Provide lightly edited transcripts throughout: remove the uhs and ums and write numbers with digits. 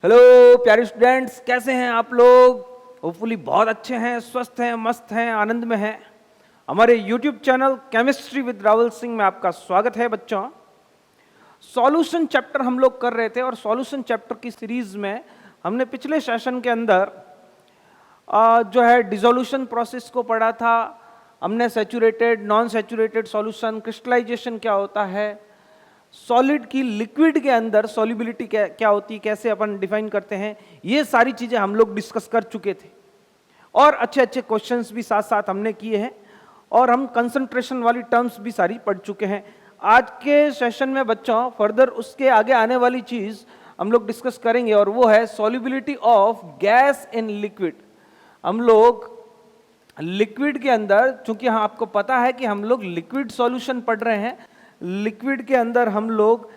Hello प्यारे students, कैसे हैं आप लोग। होपफुली बहुत अच्छे हैं, स्वस्थ हैं, मस्त हैं, आनंद में हैं। हमारे YouTube channel chemistry with Rahul Singh में आपका स्वागत है। बच्चों, सॉल्यूशन चैप्टर हम लोग कर रहे थे और सॉल्यूशन चैप्टर की सीरीज में हमने पिछले सेशन के अंदर जो है डिसोल्यूशन प्रोसेस को पढ़ा था। हमने saturated, non saturated solution, crystallisation क्या होता है, सॉलिड की लिक्विड के अंदर सॉल्युबिलिटी क्या होती है, कैसे अपन डिफाइन करते हैं, ये सारी चीजें हम लोग डिस्कस कर चुके थे और अच्छे अच्छे क्वेश्चंस भी साथ साथ हमने किए हैं और हम कंसंट्रेशन वाली टर्म्स भी सारी पढ़ चुके हैं। आज के सेशन में बच्चों फर्दर उसके आगे आने वाली चीज हम लोग डिस्कस करेंगे और वो है solubility of gas in liquid. हम लोग लिक्विड के अंदर, चूंकि हाँ आपको पता है कि हम लोग लिक्विड सॉल्यूशन पढ़ रहे हैं, लिक्विड के अंदर हम लोग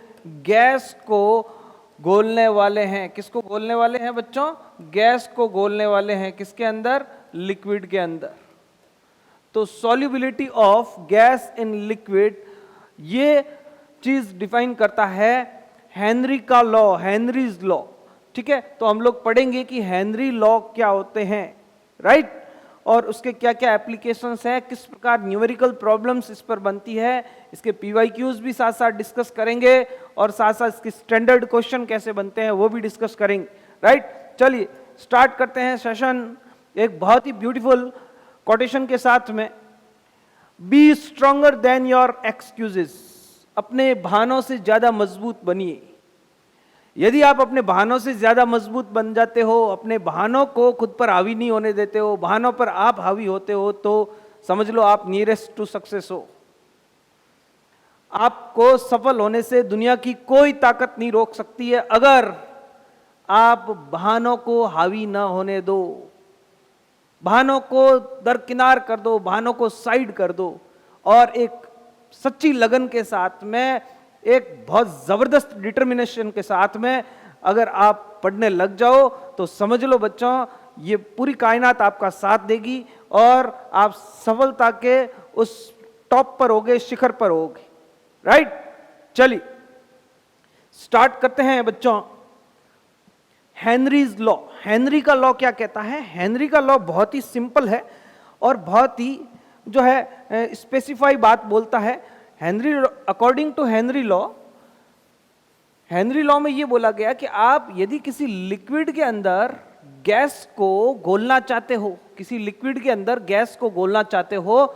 गैस को घोलने वाले हैं। किसको घोलने वाले हैं बच्चों? गैस को घोलने वाले हैं। किसके अंदर? लिक्विड के अंदर। तो solubility of gas in liquid, ये चीज डिफाइन करता है हेनरी का लॉ, हेनरीज लॉ। ठीक है, तो हम लोग पढ़ेंगे कि हेनरी लॉ क्या होते हैं, राइट, और उसके क्या क्या एप्लीकेशंस है, किस प्रकार न्यूमेरिकल प्रॉब्लम्स इस पर बनती है, इसके पीवाईक्यूज भी साथ साथ डिस्कस करेंगे और साथ साथ इसके स्टैंडर्ड क्वेश्चन कैसे बनते हैं वो भी डिस्कस करेंगे, राइट। चलिए स्टार्ट करते हैं सेशन एक बहुत ही ब्यूटीफुल कोटेशन के साथ में। B stronger than your excuses, अपने बहानों से ज्यादा मजबूत बनिए। यदि आप अपने बहानों से ज्यादा मजबूत बन जाते हो, अपने बहानों को खुद पर हावी नहीं होने देते हो, बहानों पर आप हावी होते हो, तो समझ लो आप नियरेस्ट टू सक्सेस हो। आपको सफल होने से दुनिया की कोई ताकत नहीं रोक सकती है अगर आप बहानों को हावी ना होने दो। बहानों को दरकिनार कर दो, बहानों को साइड कर दो और एक सच्ची लगन के साथ में, एक बहुत जबरदस्त डिटर्मिनेशन के साथ में अगर आप पढ़ने लग जाओ तो समझ लो बच्चों ये पूरी कायनात आपका साथ देगी और आप सफलता के उस टॉप पर होगे, शिखर पर होगे, राइट। चलिए स्टार्ट करते हैं बच्चों। हेनरीज लॉ, हेनरी का लॉ क्या कहता है? हेनरी का लॉ बहुत ही सिंपल है और बहुत ही जो है स्पेसिफाई बात बोलता है। Henry, according to Henry law में यह बोला गया कि आप यदि किसी लिक्विड के अंदर गैस को घोलना चाहते हो, किसी लिक्विड के अंदर गैस को घोलना चाहते हो,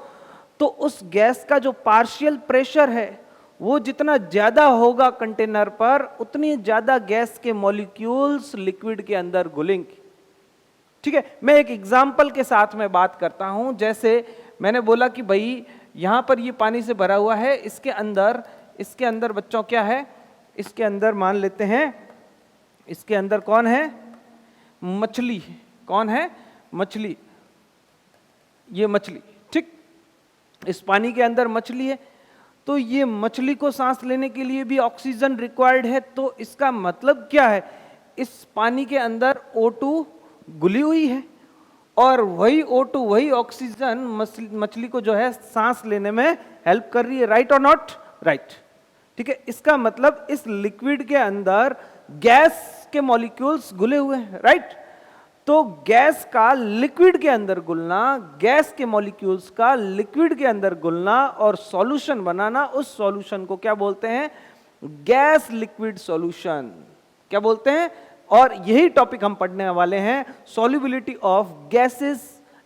तो उस गैस का जो पार्शियल प्रेशर है वो जितना ज्यादा होगा कंटेनर पर, उतनी ज्यादा गैस के मॉलिक्यूल्स लिक्विड के अंदर घुलेंगे। ठीक है, मैं एक एग्जाम्पल के साथ में बात करता हूं। जैसे मैंने बोला कि भाई यहां पर ये पानी से भरा हुआ है, इसके अंदर बच्चों क्या है? इसके अंदर मान लेते हैं, इसके अंदर कौन है? मछली। कौन है? मछली। ये मछली, ठीक, इस पानी के अंदर मछली है। तो ये मछली को सांस लेने के लिए भी ऑक्सीजन रिक्वायर्ड है। तो इसका मतलब क्या है? इस पानी के अंदर O2 घुली हुई है और वही O2, वही ऑक्सीजन मछली को जो है सांस लेने में हेल्प कर रही है, राइट और नॉट? राइट। ठीक है, इसका मतलब इस लिक्विड के अंदर गैस के मॉलिक्यूल्स घुले हुए हैं, राइट। तो गैस का लिक्विड के अंदर घुलना, गैस के मॉलिक्यूल्स का लिक्विड के अंदर घुलना और सॉल्यूशन बनाना, उस सॉल्यूशन को क्या बोलते हैं? Gas liquid solution. क्या बोलते हैं? और यही टॉपिक हम पढ़ने वाले हैं, solubility of gases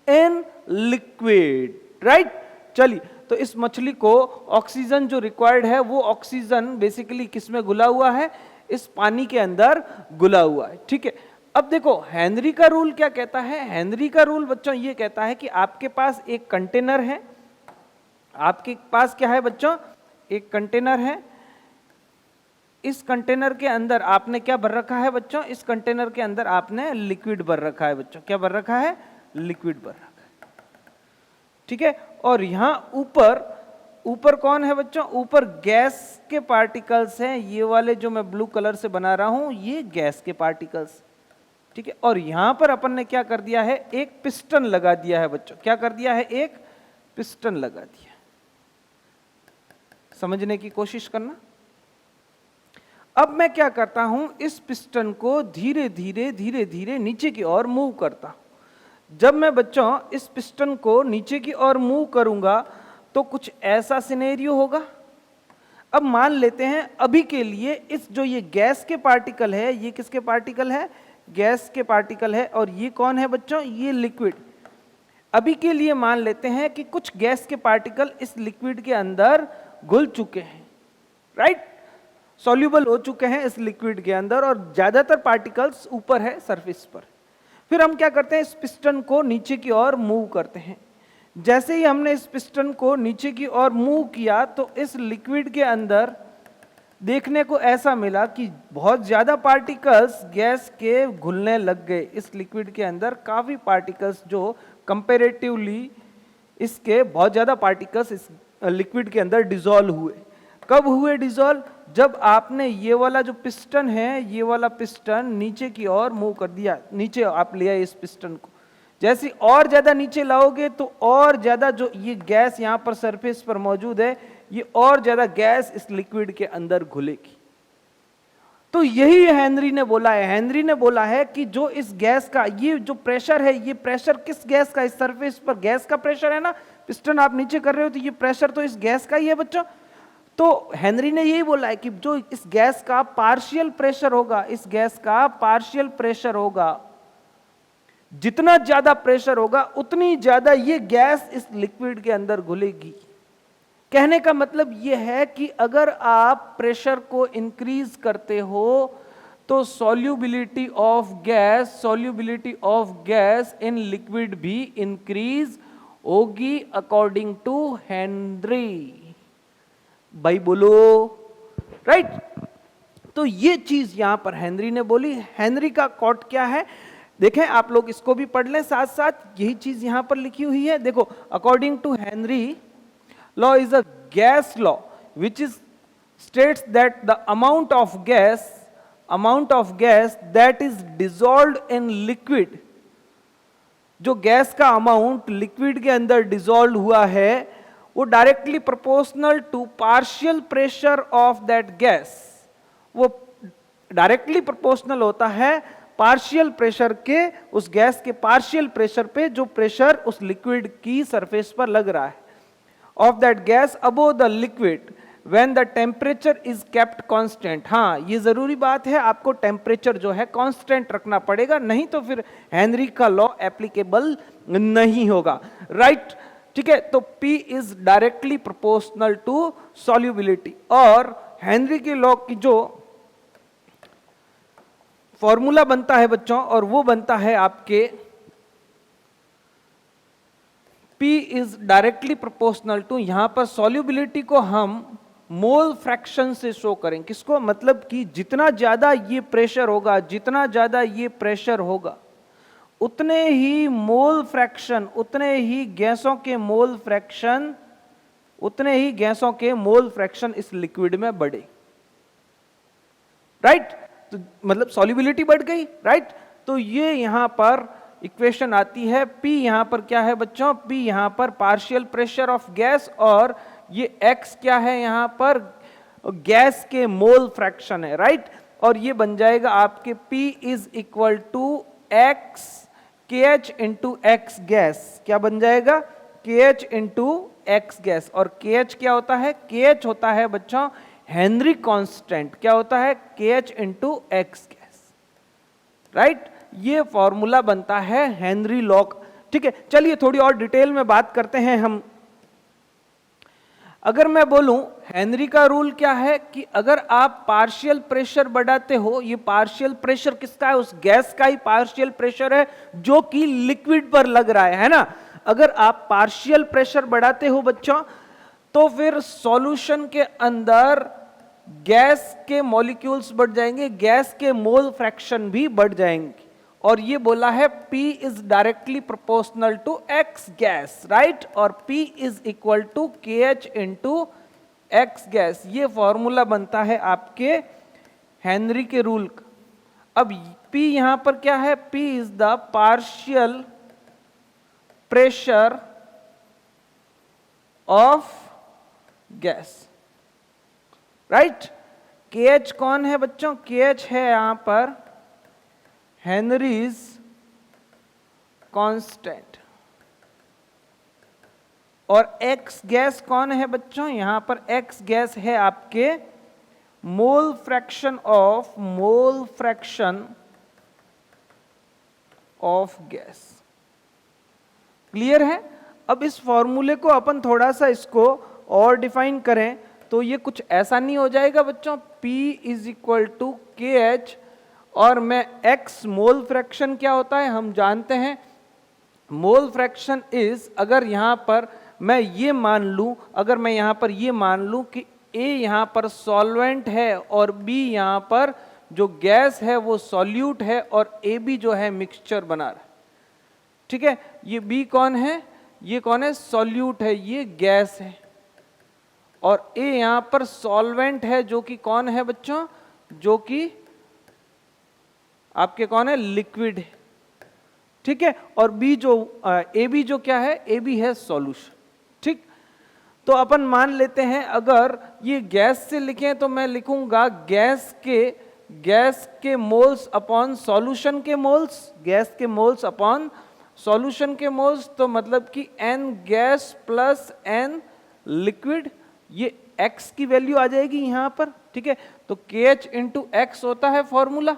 in liquid, right. चलिए, तो इस मछली को ऑक्सीजन जो रिक्वायर्ड है वो ऑक्सीजन बेसिकली किस में घुला हुआ है? इस पानी के अंदर घुला हुआ है। ठीक है, अब देखो हेनरी का रूल क्या कहता है? हेनरी का रूल बच्चों ये कहता है कि आपके पास एक कंटेनर है। आपके पास क्या है बच्चों? एक कंटेनर है। इस कंटेनर के अंदर आपने क्या भर रखा है बच्चों? इस कंटेनर के अंदर आपने लिक्विड भर रखा है बच्चों। क्या भर रखा है? लिक्विड भर रखा है। ठीक है, और यहां ऊपर कौन है बच्चों? ऊपर गैस के पार्टिकल्स हैं। ये वाले जो मैं ब्लू कलर से बना रहा हूं ये गैस के पार्टिकल्स। ठीक है, और यहां पर अपन ने क्या कर दिया है? एक पिस्टन लगा दिया है बच्चों। क्या कर दिया है? एक पिस्टन लगा दिया। समझने की कोशिश करना। अब मैं क्या करता हूं, इस पिस्टन को धीरे धीरे धीरे धीरे नीचे की ओर मूव करता हूं। जब मैं बच्चों इस पिस्टन को नीचे की ओर मूव करूंगा तो कुछ ऐसा सिनेरियो होगा। अब मान लेते हैं अभी के लिए इस जो ये गैस के पार्टिकल है, ये किसके पार्टिकल है, गैस के पार्टिकल है, और ये कौन है बच्चों, ये लिक्विड। अभी के लिए मान लेते हैं कि कुछ गैस के पार्टिकल इस लिक्विड के अंदर घुल चुके हैं, राइट, सॉल्यूबल हो चुके हैं इस लिक्विड के अंदर, और ज्यादातर पार्टिकल्स ऊपर है सरफेस पर। फिर हम क्या करते हैं, इस पिस्टन को नीचे की ओर मूव करते हैं। जैसे ही हमने इस पिस्टन को नीचे की ओर मूव किया तो इस लिक्विड के अंदर देखने को ऐसा मिला कि बहुत ज्यादा पार्टिकल्स गैस के घुलने लग गए। इस लिक्विड के अंदर काफी पार्टिकल्स जो कंपैरेटिवली इसके बहुत ज्यादा पार्टिकल्स इस लिक्विड के अंदर डिसॉल्व हुए। कब हुए डिसॉल्व, जब आपने ये वाला जो पिस्टन है, ये वाला पिस्टन नीचे की ओर मूव कर दिया, नीचे आप ले आए इस पिस्टन को। जैसे और ज्यादा नीचे लाओगे तो और ज्यादा जो ये गैस यहां पर सरफेस पर मौजूद है, ये और ज्यादा गैस इस लिक्विड के अंदर घुलेगी। तो यही हेनरी ने बोला है, हेनरी ने बोला है कि जो इस गैस का ये जो प्रेशर है, ये प्रेशर किस गैस का, इस सरफेस पर गैस का प्रेशर है ना, पिस्टन आप नीचे कर रहे हो तो ये प्रेशर तो इस गैस का ही है बच्चों। तो हेनरी ने यही बोला है कि जो इस गैस का पार्शियल प्रेशर होगा, इस गैस का पार्शियल प्रेशर होगा, जितना ज्यादा प्रेशर होगा उतनी ज्यादा ये गैस इस लिक्विड के अंदर घुलेगी। कहने का मतलब यह है कि अगर आप प्रेशर को इंक्रीज करते हो तो solubility of gas in liquid भी इंक्रीज होगी अकॉर्डिंग टू हेनरी। भाई बोलो, राइट। तो ये चीज यहां पर हेनरी ने बोली। हेनरी का कोट क्या है, देखें आप लोग इसको भी पढ़ लें साथ साथ, यही चीज यहां पर लिखी हुई है। देखो, according to Henry, law is a gas law which is states that the amount of gas that is dissolved in liquid, जो गैस का अमाउंट लिक्विड के अंदर डिसॉल्व हुआ है वो directly proportional to partial pressure of that gas, वो directly proportional होता है पार्शियल प्रेशर के, उस गैस के पार्शियल प्रेशर पे जो प्रेशर उस लिक्विड की सरफेस पर लग रहा है, of that gas above the liquid when the temperature is kept constant। हाँ, ये जरूरी बात है, आपको टेम्परेचर जो है कांस्टेंट रखना पड़ेगा, नहीं तो फिर हेनरी का लॉ एप्लीकेबल नहीं होगा, राइट। ठीक है, तो P is directly proportional to solubility. और हेनरी के लॉ की जो फॉर्मूला बनता है बच्चों, और वो बनता है आपके P is directly proportional to, यहां पर सॉल्युबिलिटी को हम मोल फ्रैक्शन से शो करें। किसको, मतलब कि जितना ज्यादा ये प्रेशर होगा, जितना ज्यादा ये प्रेशर होगा उतने ही मोल फ्रैक्शन, उतने ही गैसों के मोल फ्रैक्शन, उतने ही गैसों के मोल फ्रैक्शन इस लिक्विड में बढ़े, राइट। तो मतलब सॉल्युबिलिटी बढ़ गई, राइट। तो ये यहां पर इक्वेशन आती है। P यहां पर क्या है बच्चों, P यहां पर पार्शियल प्रेशर ऑफ गैस, और ये X क्या है यहां पर, गैस के मोल फ्रैक्शन है, राइट। और ये बन जाएगा आपके P is equal to X KH into X gas. क्या बन जाएगा, KH इंटू X गैस। और KH क्या होता है, KH होता है बच्चों हेनरी कांस्टेंट। क्या होता है, KH into X gas, right. ये फॉर्मूला बनता है हेनरी लॉ। ठीक है, चलिए थोड़ी और डिटेल में बात करते हैं हम। अगर मैं बोलूं हेनरी का रूल क्या है कि अगर आप पार्शियल प्रेशर बढ़ाते हो, ये पार्शियल प्रेशर किसका है, उस गैस का ही पार्शियल प्रेशर है जो कि लिक्विड पर लग रहा है ना। अगर आप पार्शियल प्रेशर बढ़ाते हो बच्चों, तो फिर सॉल्यूशन के अंदर गैस के मॉलिक्यूल्स बढ़ जाएंगे, गैस के मोल फ्रैक्शन भी बढ़ जाएंगे। और ये बोला है P is directly proportional to X gas, right. और P is equal to KH into X gas. ये फॉर्मूला बनता है आपके हेनरी के रूल का। अब P यहां पर क्या है, P is the partial pressure of gas, right. KH कौन है बच्चों? KH है यहां पर हेनरीज कांस्टेंट। और X गैस कौन है बच्चों? यहां पर X गैस है आपके मोल फ्रैक्शन ऑफ गैस। क्लियर है? अब इस फॉर्मूले को अपन थोड़ा सा इसको और डिफाइन करें तो ये कुछ ऐसा नहीं हो जाएगा बच्चों, P is equal to KH, और मैं X मोल फ्रैक्शन क्या होता है हम जानते हैं। मोल फ्रैक्शन इज, अगर यहां पर मैं ये मान लूं, अगर मैं यहां पर ये मान लूं कि A यहां पर सॉल्वेंट है और B यहां पर जो गैस है वो सॉल्यूट है और AB जो है मिक्सचर बना रहा है। ठीक है, ये B कौन है? ये कौन है? सॉल्यूट है, ये गैस है। और A यहां पर सॉल्वेंट है जो कि कौन है बच्चों? जो कि आपके कौन है? लिक्विड है। ठीक है, और B जो AB जो क्या है? AB है सॉल्यूशन। ठीक, तो अपन मान लेते हैं अगर ये गैस से लिखें तो मैं लिखूंगा गैस के मोल्स अपॉन सॉल्यूशन के मोल्स, गैस के मोल्स अपॉन सॉल्यूशन के मोल्स, तो मतलब कि N gas plus N liquid, ये X की वैल्यू आ जाएगी यहां पर। ठीक है, तो KH इंटू X होता है फॉर्मूला।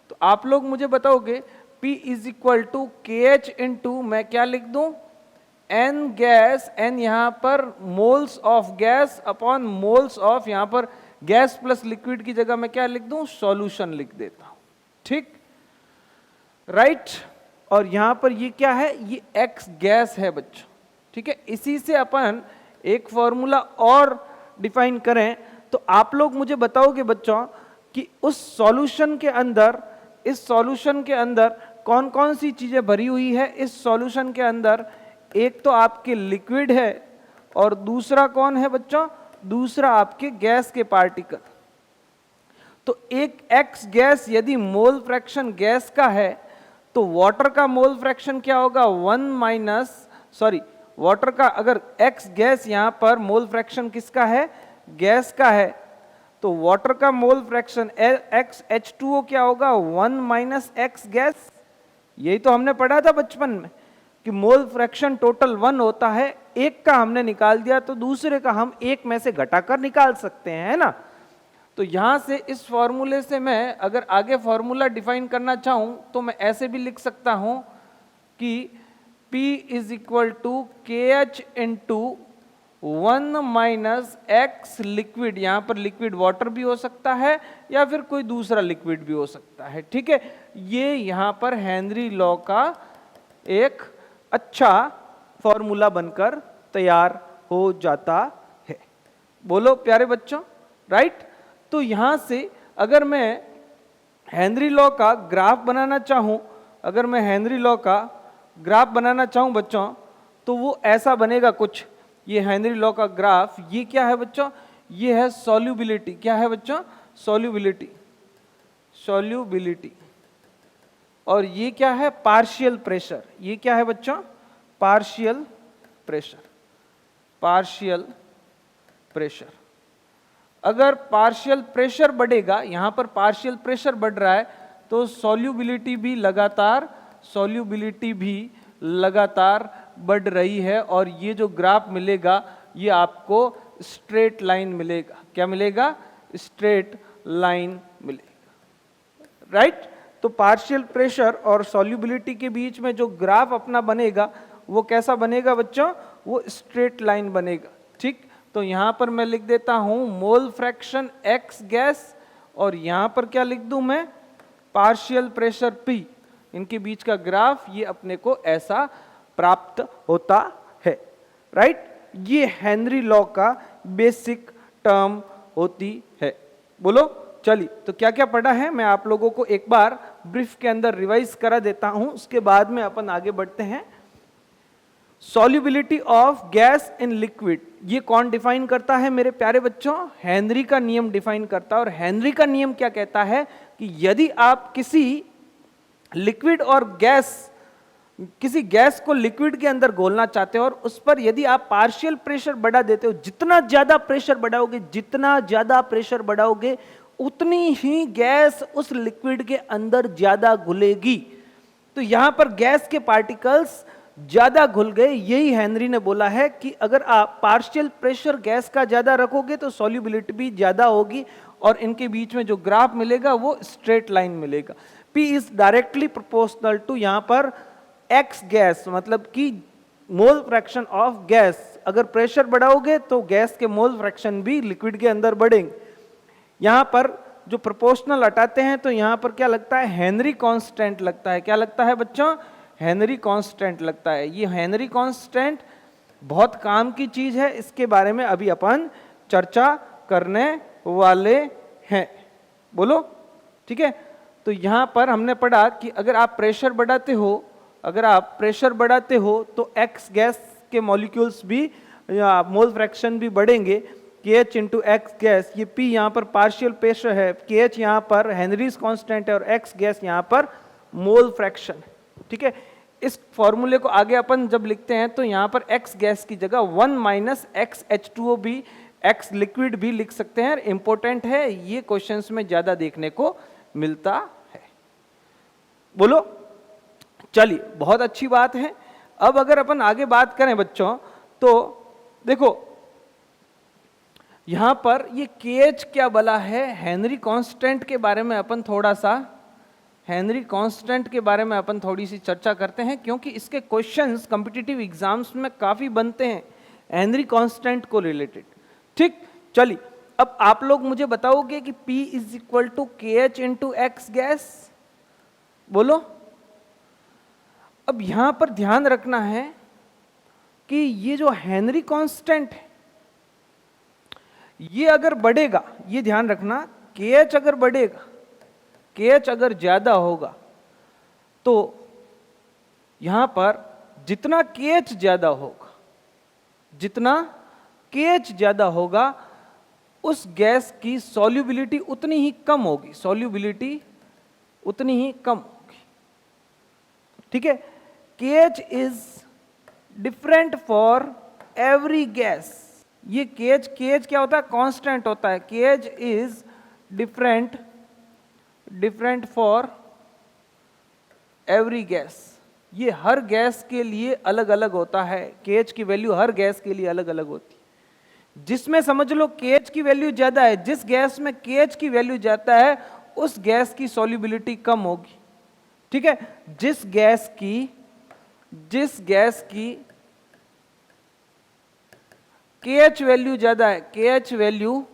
तो आप लोग मुझे बताओगे P is equal to KH into, मैं क्या लिख दूं? N गैस, N यहां पर moles of gas upon moles of, यहां पर गैस प्लस लिक्विड की जगह मैं क्या लिख दूं? सॉल्यूशन लिख देता हूं। ठीक, राइट। और यहां पर ये क्या है? ये X गैस है बच्चों। ठीक है, इसी से अपन एक फॉर्मूला और डिफाइन करें तो आप लोग मुझे बताओगे बच्चों कि उस सॉल्यूशन के अंदर, इस सॉल्यूशन के अंदर कौन कौन सी चीजें भरी हुई है? इस सॉल्यूशन के अंदर एक तो आपके लिक्विड है और दूसरा कौन है बच्चों? दूसरा आपके गैस के पार्टिकल। तो एक X गैस यदि मोल फ्रैक्शन गैस का है तो वाटर का मोल फ्रैक्शन क्या होगा? वाटर का, अगर X गैस यहां पर मोल फ्रैक्शन किसका है? गैस का है, तो वाटर का मोल फ्रैक्शन XH2O क्या होगा? 1 माइनस X गैस। यही तो हमने पढ़ा था बचपन में कि मोल फ्रैक्शन टोटल 1 होता है, एक का हमने निकाल दिया तो दूसरे का हम एक में से घटाकर निकाल सकते हैं, है ना। तो यहां से इस फॉर्मूले से मैं अगर आगे फॉर्मूला डिफाइन करना चाहूं तो मैं ऐसे भी लिख सकता हूं कि P is equal to KH into 1 minus X liquid, यहां पर लिक्विड वाटर भी हो सकता है या फिर कोई दूसरा लिक्विड भी हो सकता है। ठीक है, ये यहां पर हेनरी लॉ का एक अच्छा फॉर्मूला बनकर तैयार हो जाता है। बोलो प्यारे बच्चों, राइट। तो यहां से अगर मैं हेनरी लॉ का ग्राफ बनाना चाहूं, अगर मैं हेनरी लॉ का ग्राफ बनाना चाहूं बच्चों तो वो ऐसा बनेगा कुछ। ये हेनरी लॉ का ग्राफ, ये क्या है बच्चों? ये है सॉल्युबिलिटी। क्या है बच्चों? सॉल्युबिलिटी। और ये क्या है? Partial pressure. ये क्या है बच्चों? Partial pressure. अगर पार्शियल प्रेशर बढ़ेगा, यहां पर पार्शियल प्रेशर बढ़ रहा है तो सॉल्युबिलिटी भी लगातार बढ़ रही है। और ये जो ग्राफ मिलेगा ये आपको स्ट्रेट लाइन मिलेगा। क्या मिलेगा? स्ट्रेट लाइन मिलेगा, राइट। तो पार्शियल प्रेशर और सॉल्युबिलिटी के बीच में जो ग्राफ अपना बनेगा वो कैसा बनेगा बच्चों? वो स्ट्रेट लाइन बनेगा। ठीक, तो यहां पर मैं लिख देता हूं मोल फ्रैक्शन X गैस और यहां पर क्या लिख दूं मैं? Partial pressure P। इनके बीच का ग्राफ ये अपने को ऐसा प्राप्त होता है, राइट। ये हेनरी लॉ का बेसिक टर्म होती है। बोलो, चलिए तो क्या क्या पढ़ा है मैं आप लोगों को एक बार ब्रीफ के अंदर रिवाइज करा देता हूं, उसके बाद में अपन आगे बढ़ते हैं। Solubility of gas in liquid, ये कौन डिफाइन करता है मेरे प्यारे बच्चों? हेनरी का नियम डिफाइन करता है। और हेनरी का नियम क्या कहता है कि यदि आप किसी लिक्विड और किसी गैस को लिक्विड के अंदर घोलना चाहते हो और उस पर यदि आप पार्शियल प्रेशर बढ़ा देते हो, जितना ज्यादा प्रेशर बढ़ाओगे उतनी ही गैस उस लिक्विड के अंदर ज्यादा घुलेगी। तो यहां पर गैस के पार्टिकल्स ज्यादा घुल गए। यही हेनरी ने बोला है कि अगर आप पार्शियल प्रेशर गैस का ज्यादा रखोगे तो सॉल्युबिलिटी भी ज्यादा होगी, और इनके बीच में जो ग्राफ मिलेगा वो स्ट्रेट लाइन मिलेगा। P is directly proportional to यहां पर X गैस, मतलब कि मोल फ्रैक्शन ऑफ गैस। अगर प्रेशर बढ़ाओगे तो गैस के मोल फ्रैक्शन भी लिक्विड के अंदर बढ़ेंगे। यहां पर जो प्रोपोर्शनल हटाते हैं तो यहां पर क्या लगता है, हेनरी कांस्टेंट लगता है। क्या लगता है बच्चों, हेनरी कांस्टेंट लगता है। ये हेनरी कांस्टेंट बहुत काम की चीज है, इसके बारे में अभी अपन चर्चा करने वाले हैं। बोलो, ठीक है। तो यहां पर हमने पढ़ा कि अगर आप प्रेशर बढ़ाते हो, अगर आप प्रेशर बढ़ाते हो तो एक्स गैस के मॉलिक्यूल्स भी, मोल फ्रैक्शन भी बढ़ेंगे। KH इंटू एक्स गैस, ये P यहाँ पर पार्शियल प्रेशर है, KH यहाँ पर हेनरीज कांस्टेंट है, और एक्स गैस यहाँ पर मोल फ्रैक्शन है, ठीक है। इस फॉर्मूले को आगे अपन जब लिखते हैं तो यहाँ पर एक्स गैस की जगह 1 माइनस एक्स H2O भी, एक्स लिक्विड भी लिख सकते हैं। इंपॉर्टेंट है, ये क्वेश्चंस में ज्यादा देखने को मिलता है। बोलो, चलिए, बहुत अच्छी बात है। अब अगर अपन आगे बात करें बच्चों, तो देखो यहां पर ये KH क्या बला है, हेनरी कांस्टेंट के बारे में अपन थोड़ा सा, हेनरी कांस्टेंट के बारे में अपन थोड़ी सी चर्चा करते हैं, क्योंकि इसके क्वेश्चंस कॉम्पिटिटिव एग्जाम्स में काफी बनते हैं हेनरी कांस्टेंट को रिलेटेड। ठीक, चलिए, अब आप लोग मुझे बताओगे कि P is equal to KH into X gas. बोलो। अब यहां पर ध्यान रखना है कि ये जो हेनरी कांस्टेंट है, ये अगर बढ़ेगा, ये ध्यान रखना, KH अगर बढ़ेगा, KH अगर ज्यादा होगा, तो यहां पर जितना KH ज्यादा होगा, जितना KH ज्यादा होगा, उस गैस की सॉल्युबिलिटी उतनी ही कम होगी, सॉल्युबिलिटी उतनी ही कम होगी, ठीक है। KH is different for every gas. ये KH क्या होता है, कांस्टेंट होता है। KH is different for every gas. ये हर गैस के लिए अलग अलग होता है। KH की वैल्यू हर गैस के लिए अलग अलग होती है। जिसमें समझ लो KH की वैल्यू ज्यादा है, जिस गैस में KH की वैल्यू ज्यादा है उस गैस की सॉल्युबिलिटी कम होगी, ठीक है। जिस गैस की KH वैल्यू ज्यादा है, KH वैल्यू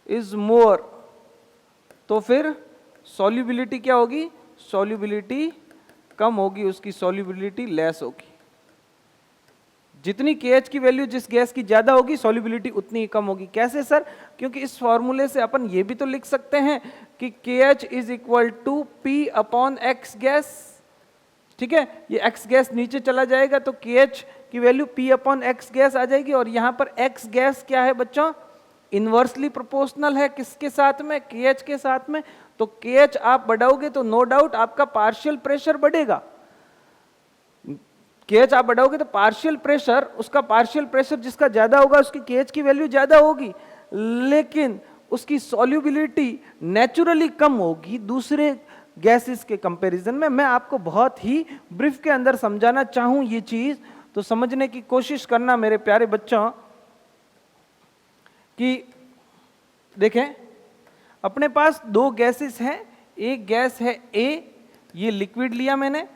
इज मोर, तो फिर सॉल्युबिलिटी क्या होगी, सॉल्युबिलिटी कम होगी, उसकी सॉल्युबिलिटी लेस होगी। जितनी KH की वैल्यू जिस गैस की ज्यादा होगी, सॉल्युबिलिटी उतनी ही कम होगी। कैसे सर? क्योंकि इस फॉर्मूले से अपन ये भी तो लिख सकते हैं कि KH is equal to P upon x gas, ठीक है। ये एक्स गैस नीचे चला जाएगा तो KH की value P upon x gas आ जाएगी। और यहां पर एक्स गैस क्या है बच्चों, इनवर्सली प्रोपोर्शनल है किसके साथ में, KH के साथ में। तो KH आप बढ़ाओगे तो नो डाउट आपका पार्शियल प्रेशर बढ़ेगा। KH आप बढ़ाओगे तो पार्शियल प्रेशर, उसका पार्शियल प्रेशर जिसका ज्यादा होगा उसकी KH की वैल्यू ज्यादा होगी, लेकिन उसकी सॉल्युबिलिटी नेचुरली कम होगी दूसरे गैसेस के कंपैरिजन में। मैं आपको बहुत ही ब्रीफ के अंदर समझाना चाहूं ये चीज, तो समझने की कोशिश करना मेरे प्यारे बच्चों। कि देखें, अपने पास दो गैसेस हैं। एक गैस है A, ये लिक्विड लिया मैंने,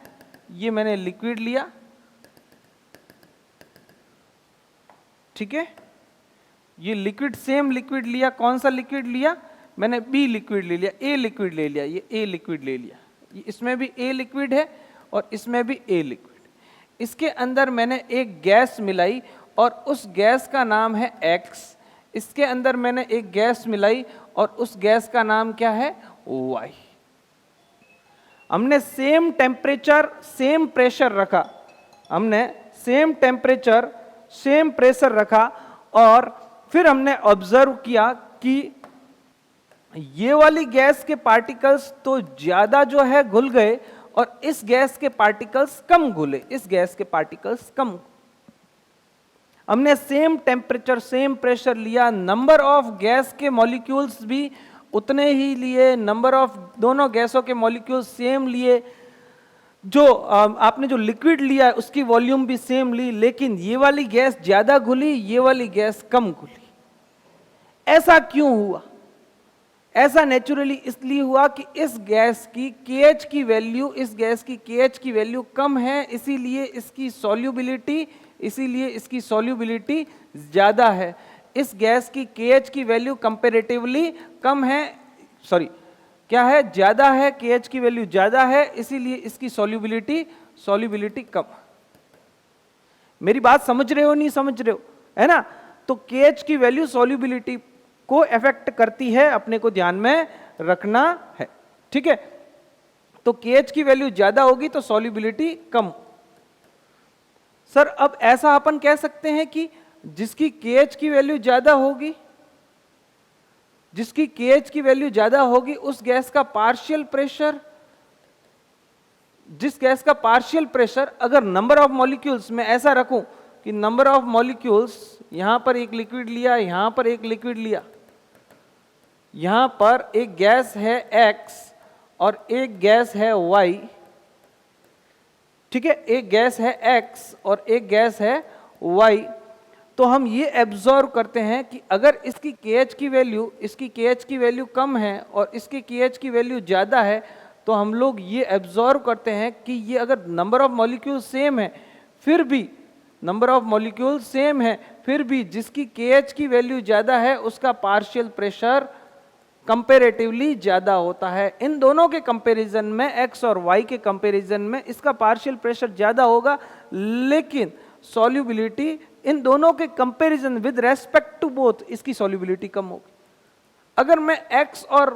ये मैंने लिक्विड लिया, ठीक है। ये लिक्विड, सेम लिक्विड लिया। कौन सा लिक्विड लिया मैंने? B लिक्विड ले लिया, A लिक्विड ले लिया, ये A लिक्विड ले लिया। इसमें भी A लिक्विड है और इसमें भी A लिक्विड। इसके अंदर मैंने एक गैस मिलाई और उस गैस का नाम है X। इसके अंदर मैंने एक गैस मिलाई और उस गैस का नाम क्या है? Y। हमने सेम टेम्परेचर सेम प्रेशर रखा, हमने सेम टेम्परेचर सेम प्रेशर रखा, और फिर हमने ऑब्जर्व किया कि ये वाली गैस के पार्टिकल्स तो ज्यादा जो है घुल गए और इस गैस के पार्टिकल्स कम घुले, इस गैस के पार्टिकल्स कम। हमने सेम टेम्परेचर सेम प्रेशर लिया, नंबर ऑफ गैस के मॉलिक्यूल्स भी उतने ही लिए, नंबर ऑफ दोनों गैसों के मॉलिक्यूल्स सेम लिए, जो आपने जो लिक्विड लिया है उसकी वॉल्यूम भी सेम ली, लेकिन ये वाली गैस ज्यादा घुली, ये वाली गैस कम घुली। ऐसा क्यों हुआ? ऐसा नेचुरली इसलिए हुआ कि इस गैस की KH की वैल्यू, इस गैस की KH की वैल्यू कम है, इसीलिए इसकी सॉल्युबिलिटी ज्यादा है। इस गैस की KH की वैल्यू कंपैरेटिवली कम है, सॉरी क्या है, ज्यादा है, KH की वैल्यू ज्यादा है, इसीलिए इसकी सॉल्युबिलिटी कम। मेरी बात समझ रहे हो नहीं समझ रहे हो, है ना? तो KH की वैल्यू सॉल्युबिलिटी को अफेक्ट करती है, अपने को ध्यान में रखना है, ठीक है? तो KH की वैल्यू ज्यादा होगी तो सॉल्युबिलिटी कम। सर अब ऐसा अपन कह सकते हैं कि जिसकी KH की वैल्यू ज्यादा होगी, जिसकी KH की वैल्यू ज्यादा होगी उस गैस का पार्शियल प्रेशर, जिस गैस का पार्शियल प्रेशर अगर नंबर ऑफ मॉलिक्यूल्स में ऐसा रखूं कि नंबर ऑफ मॉलिक्यूल्स, यहां पर एक लिक्विड लिया, यहां पर एक लिक्विड लिया, यहां पर एक गैस है X और एक गैस है Y, ठीक है? एक गैस है X और एक गैस है Y, तो हम ये एब्जॉर्व करते हैं कि अगर इसकी KH की वैल्यू, इसकी KH की वैल्यू कम है और इसकी KH की वैल्यू ज़्यादा है, तो हम लोग ये एब्जॉर्व करते हैं कि ये अगर नंबर ऑफ मॉलिक्यूल सेम है, फिर भी नंबर ऑफ मॉलिक्यूल सेम है, फिर भी जिसकी KH की वैल्यू ज़्यादा है उसका पार्शियल प्रेशर कंपैरेटिवली ज़्यादा होता है। इन दोनों के कंपैरिजन में, X और Y के कंपैरिजन में इसका पार्शियल प्रेशर ज़्यादा होगा, लेकिन सॉल्युबिलिटी इन दोनों के comparison with respect to both इसकी सॉल्युबिलिटी कम होगी। अगर मैं X और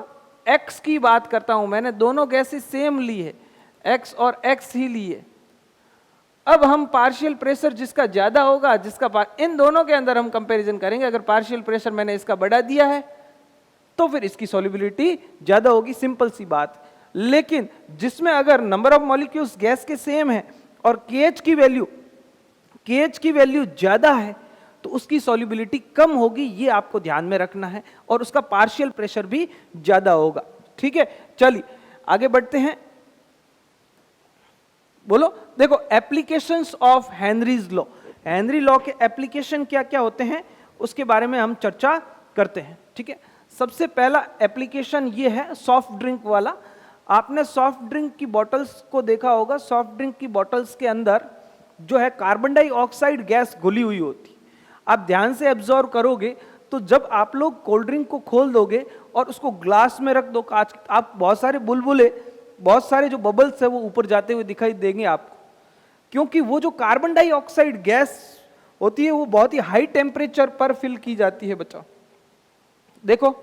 X की बात करता हूं, मैंने दोनों गैसेस सेम ली है, X और X ही ली है, अब हम पार्शियल प्रेशर जिसका ज्यादा होगा, इन दोनों के अंदर हम कंपैरिजन करेंगे। अगर पार्शियल प्रेशर मैंने इसका बढ़ा दिया है तो फिर इसकी सॉल्युबिलिटी ज्यादा होगी, सिंपल सी बात। लेकिन जिसमें अगर नंबर ऑफ मॉलिक्यूल्स गैस के सेम है और KH की वैल्यू ज्यादा है तो उसकी सॉल्युबिलिटी कम होगी, ये आपको ध्यान में रखना है, और उसका पार्शियल प्रेशर भी ज्यादा होगा, ठीक है? चलिए आगे बढ़ते हैं, बोलो। देखो applications of Henry's law, Henry law के एप्लीकेशन क्या क्या होते हैं उसके बारे में हम चर्चा करते हैं, ठीक है? सबसे पहला एप्लीकेशन ये है सॉफ्ट ड्रिंक वाला। आपने सॉफ्ट ड्रिंक की बॉटल्स को देखा होगा, सॉफ्ट ड्रिंक की बॉटल्स के अंदर जो है कार्बन डाइऑक्साइड गैस घुली हुई होती। आप ध्यान से ऑब्जर्व करोगे तो जब आप लोग कोल्ड ड्रिंक को खोल दोगे और उसको ग्लास में रख दो कांच, आप बहुत सारे बुलबुले, बहुत सारे जो बबल्स है वो ऊपर जाते हुए दिखाई देंगे आपको, क्योंकि वो जो कार्बन डाइऑक्साइड गैस होती है वो बहुत ही हाई टेम्परेचर पर फिल की जाती है। बच्चों देखो,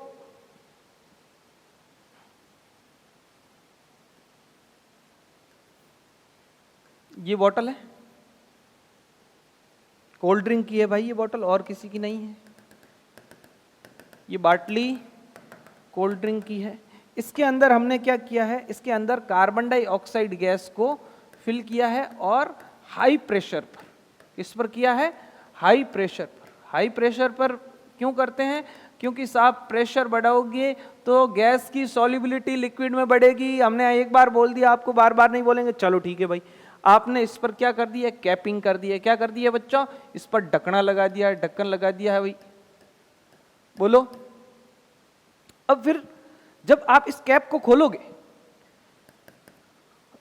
ये बॉटल है, कोल्ड ड्रिंक की है भाई ये बॉटल, और किसी की नहीं है। ये बाटली कोल्ड ड्रिंक की है। इसके अंदर हमने क्या किया है, इसके अंदर कार्बन डाइऑक्साइड गैस को फिल किया है और हाई प्रेशर पर, किस पर किया है? हाई प्रेशर पर। हाई प्रेशर पर क्यों करते हैं? क्योंकि साहब प्रेशर बढ़ाओगे तो गैस की सॉल्युबिलिटी लिक्विड में बढ़ेगी। हमने एक बार बोल दिया, आपको बार बार नहीं बोलेंगे, चलो ठीक है भाई। आपने इस पर क्या कर दिया? कैपिंग कर दिया। क्या कर दिया बच्चों? इस पर ढकना लगा दिया, ढक्कन लगा दिया है भाई, बोलो। अब फिर जब आप इस कैप को खोलोगे,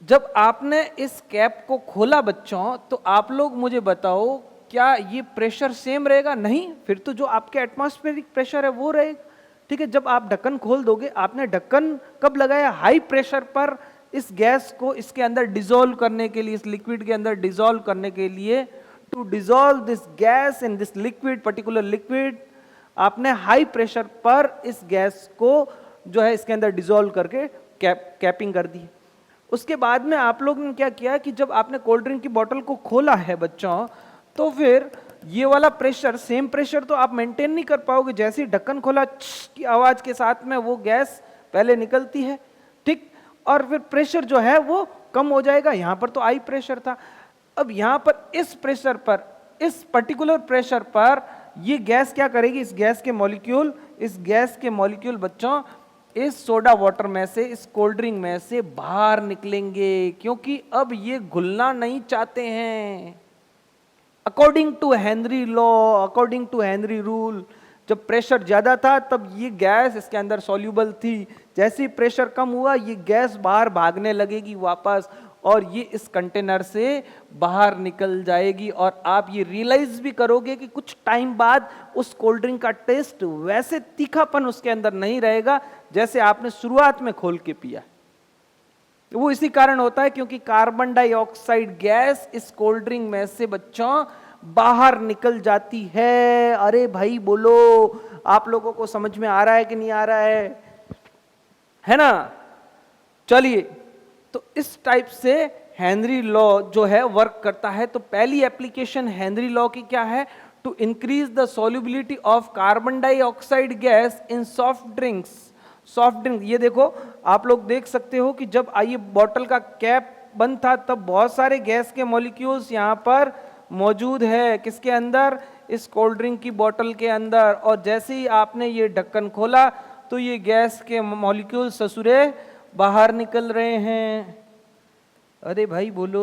जब आपने इस कैप को खोला बच्चों, तो आप लोग मुझे बताओ क्या ये प्रेशर सेम रहेगा? नहीं, फिर तो जो आपके एटमॉस्फेरिक प्रेशर है वो रहेगा, ठीक है? जब आप ढक्कन खोल दोगे, आपने ढक्कन कब लगाया? हाई प्रेशर पर इस गैस को इसके अंदर डिसॉल्व करने के लिए, इस लिक्विड के अंदर डिसॉल्व करने के लिए, to dissolve this gas in this liquid, particular liquid, आपने हाई प्रेशर पर इस गैस को जो है इसके अंदर डिसॉल्व करके कैपिंग कर दी। उसके बाद में आप लोगों ने क्या किया कि जब आपने कोल्ड ड्रिंक की बोतल को खोला है बच्चों, तो फिर ये वाला प्रेशर, सेम प्रेशर तो आप मेंटेन नहीं कर पाओगे। जैसे ही ढक्कन खोला की आवाज के साथ में वो गैस पहले निकलती है, ठीक, और फिर प्रेशर जो है वो कम हो जाएगा। यहां पर तो हाई प्रेशर था, अब यहां पर इस प्रेशर पर इस पर्टिकुलर प्रेशर पर ये गैस क्या करेगी, इस गैस के मॉलिक्यूल बच्चों इस सोडा वाटर में से, इस कोल्ड ड्रिंक में से बाहर निकलेंगे, क्योंकि अब ये घुलना नहीं चाहते हैं। According to Henry law, according to Henry rule, जब प्रेशर ज्यादा था तब ये गैस इसके अंदर सॉल्यूबल थी, जैसे ही प्रेशर कम हुआ ये गैस बाहर भागने लगेगी वापस, और ये इस कंटेनर से बाहर निकल जाएगी। और आप ये रियलाइज भी करोगे कि कुछ टाइम बाद उस कोल्ड ड्रिंक का टेस्ट वैसे तीखापन उसके अंदर नहीं रहेगा जैसे आपने शुरुआत में खोल के पिया। वो इसी कारण होता है क्योंकि कार्बन डाइऑक्साइड गैस इस कोल्ड ड्रिंक में से बच्चों बाहर निकल जाती है। अरे भाई बोलो, आप लोगों को समझ में आ रहा है कि नहीं आ रहा है ना? चलिए, तो इस टाइप से हेनरी लॉ जो है वर्क करता है। तो पहली एप्लीकेशन हेनरी लॉ की क्या है? To increase the solubility of carbon dioxide gas in soft drinks. Soft drink, ये देखो आप लोग देख सकते हो कि जब ये बॉटल का कैप बंद था तब बहुत सारे गैस के मॉलिक्यूल्स यहाँ पर मौजूद है। किसके अंदर? इस कोल्ड ड्रिंक की बोतल के अंदर। और जैसे ही आपने ये ढक्कन खोला तो ये गैस के मॉलिक्यूल ससुरे बाहर निकल रहे हैं। अरे भाई बोलो,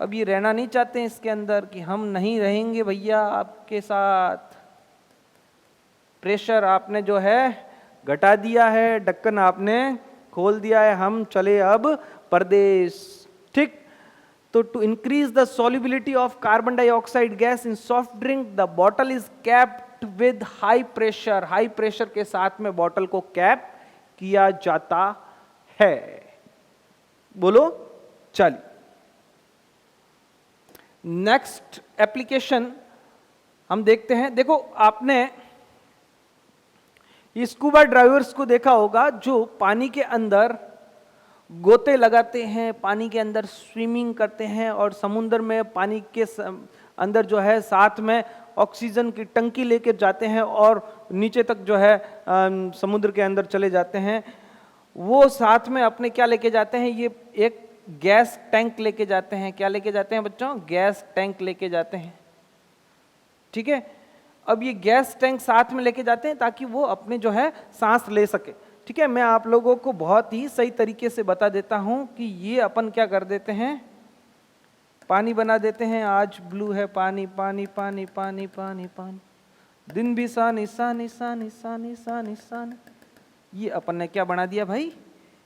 अब ये रहना नहीं चाहते इसके अंदर कि हम नहीं रहेंगे भैया आपके साथ। प्रेशर आपने जो है घटा दिया है, ढक्कन आपने खोल दिया है, हम चले अब परदेश। ठीक, तो to increase the solubility of carbon dioxide gas in soft drink the bottle is capped with high pressure. High pressure के साथ में बॉटल को कैप किया जाता है। बोलो, चलिए नेक्स्ट एप्लीकेशन हम देखते हैं। देखो आपने ये स्कूबा ड्राइवर्स को देखा होगा जो पानी के अंदर गोते लगाते हैं, पानी के अंदर स्विमिंग करते हैं और समुद्र में पानी के अंदर जो है साथ में ऑक्सीजन की टंकी लेकर जाते हैं और नीचे तक जो है समुद्र के अंदर चले जाते हैं। वो साथ में अपने क्या लेके जाते हैं? ये एक गैस टैंक लेके जाते हैं। क्या लेके जाते हैं बच्चों? गैस टैंक लेके जाते हैं। ठीक है, अब ये गैस टैंक साथ में लेके जाते हैं ताकि वो अपने जो है सांस ले सके। ठीक है, मैं आप लोगों को बहुत ही सही तरीके से बता देता हूं कि ये अपन क्या कर देते हैं, पानी बना देते हैं। आज ब्लू है, पानी पानी पानी पानी पानी पानी, दिन भी सानी सानी सानी सानी सानी सानी। ये अपन ने क्या बना दिया भाई?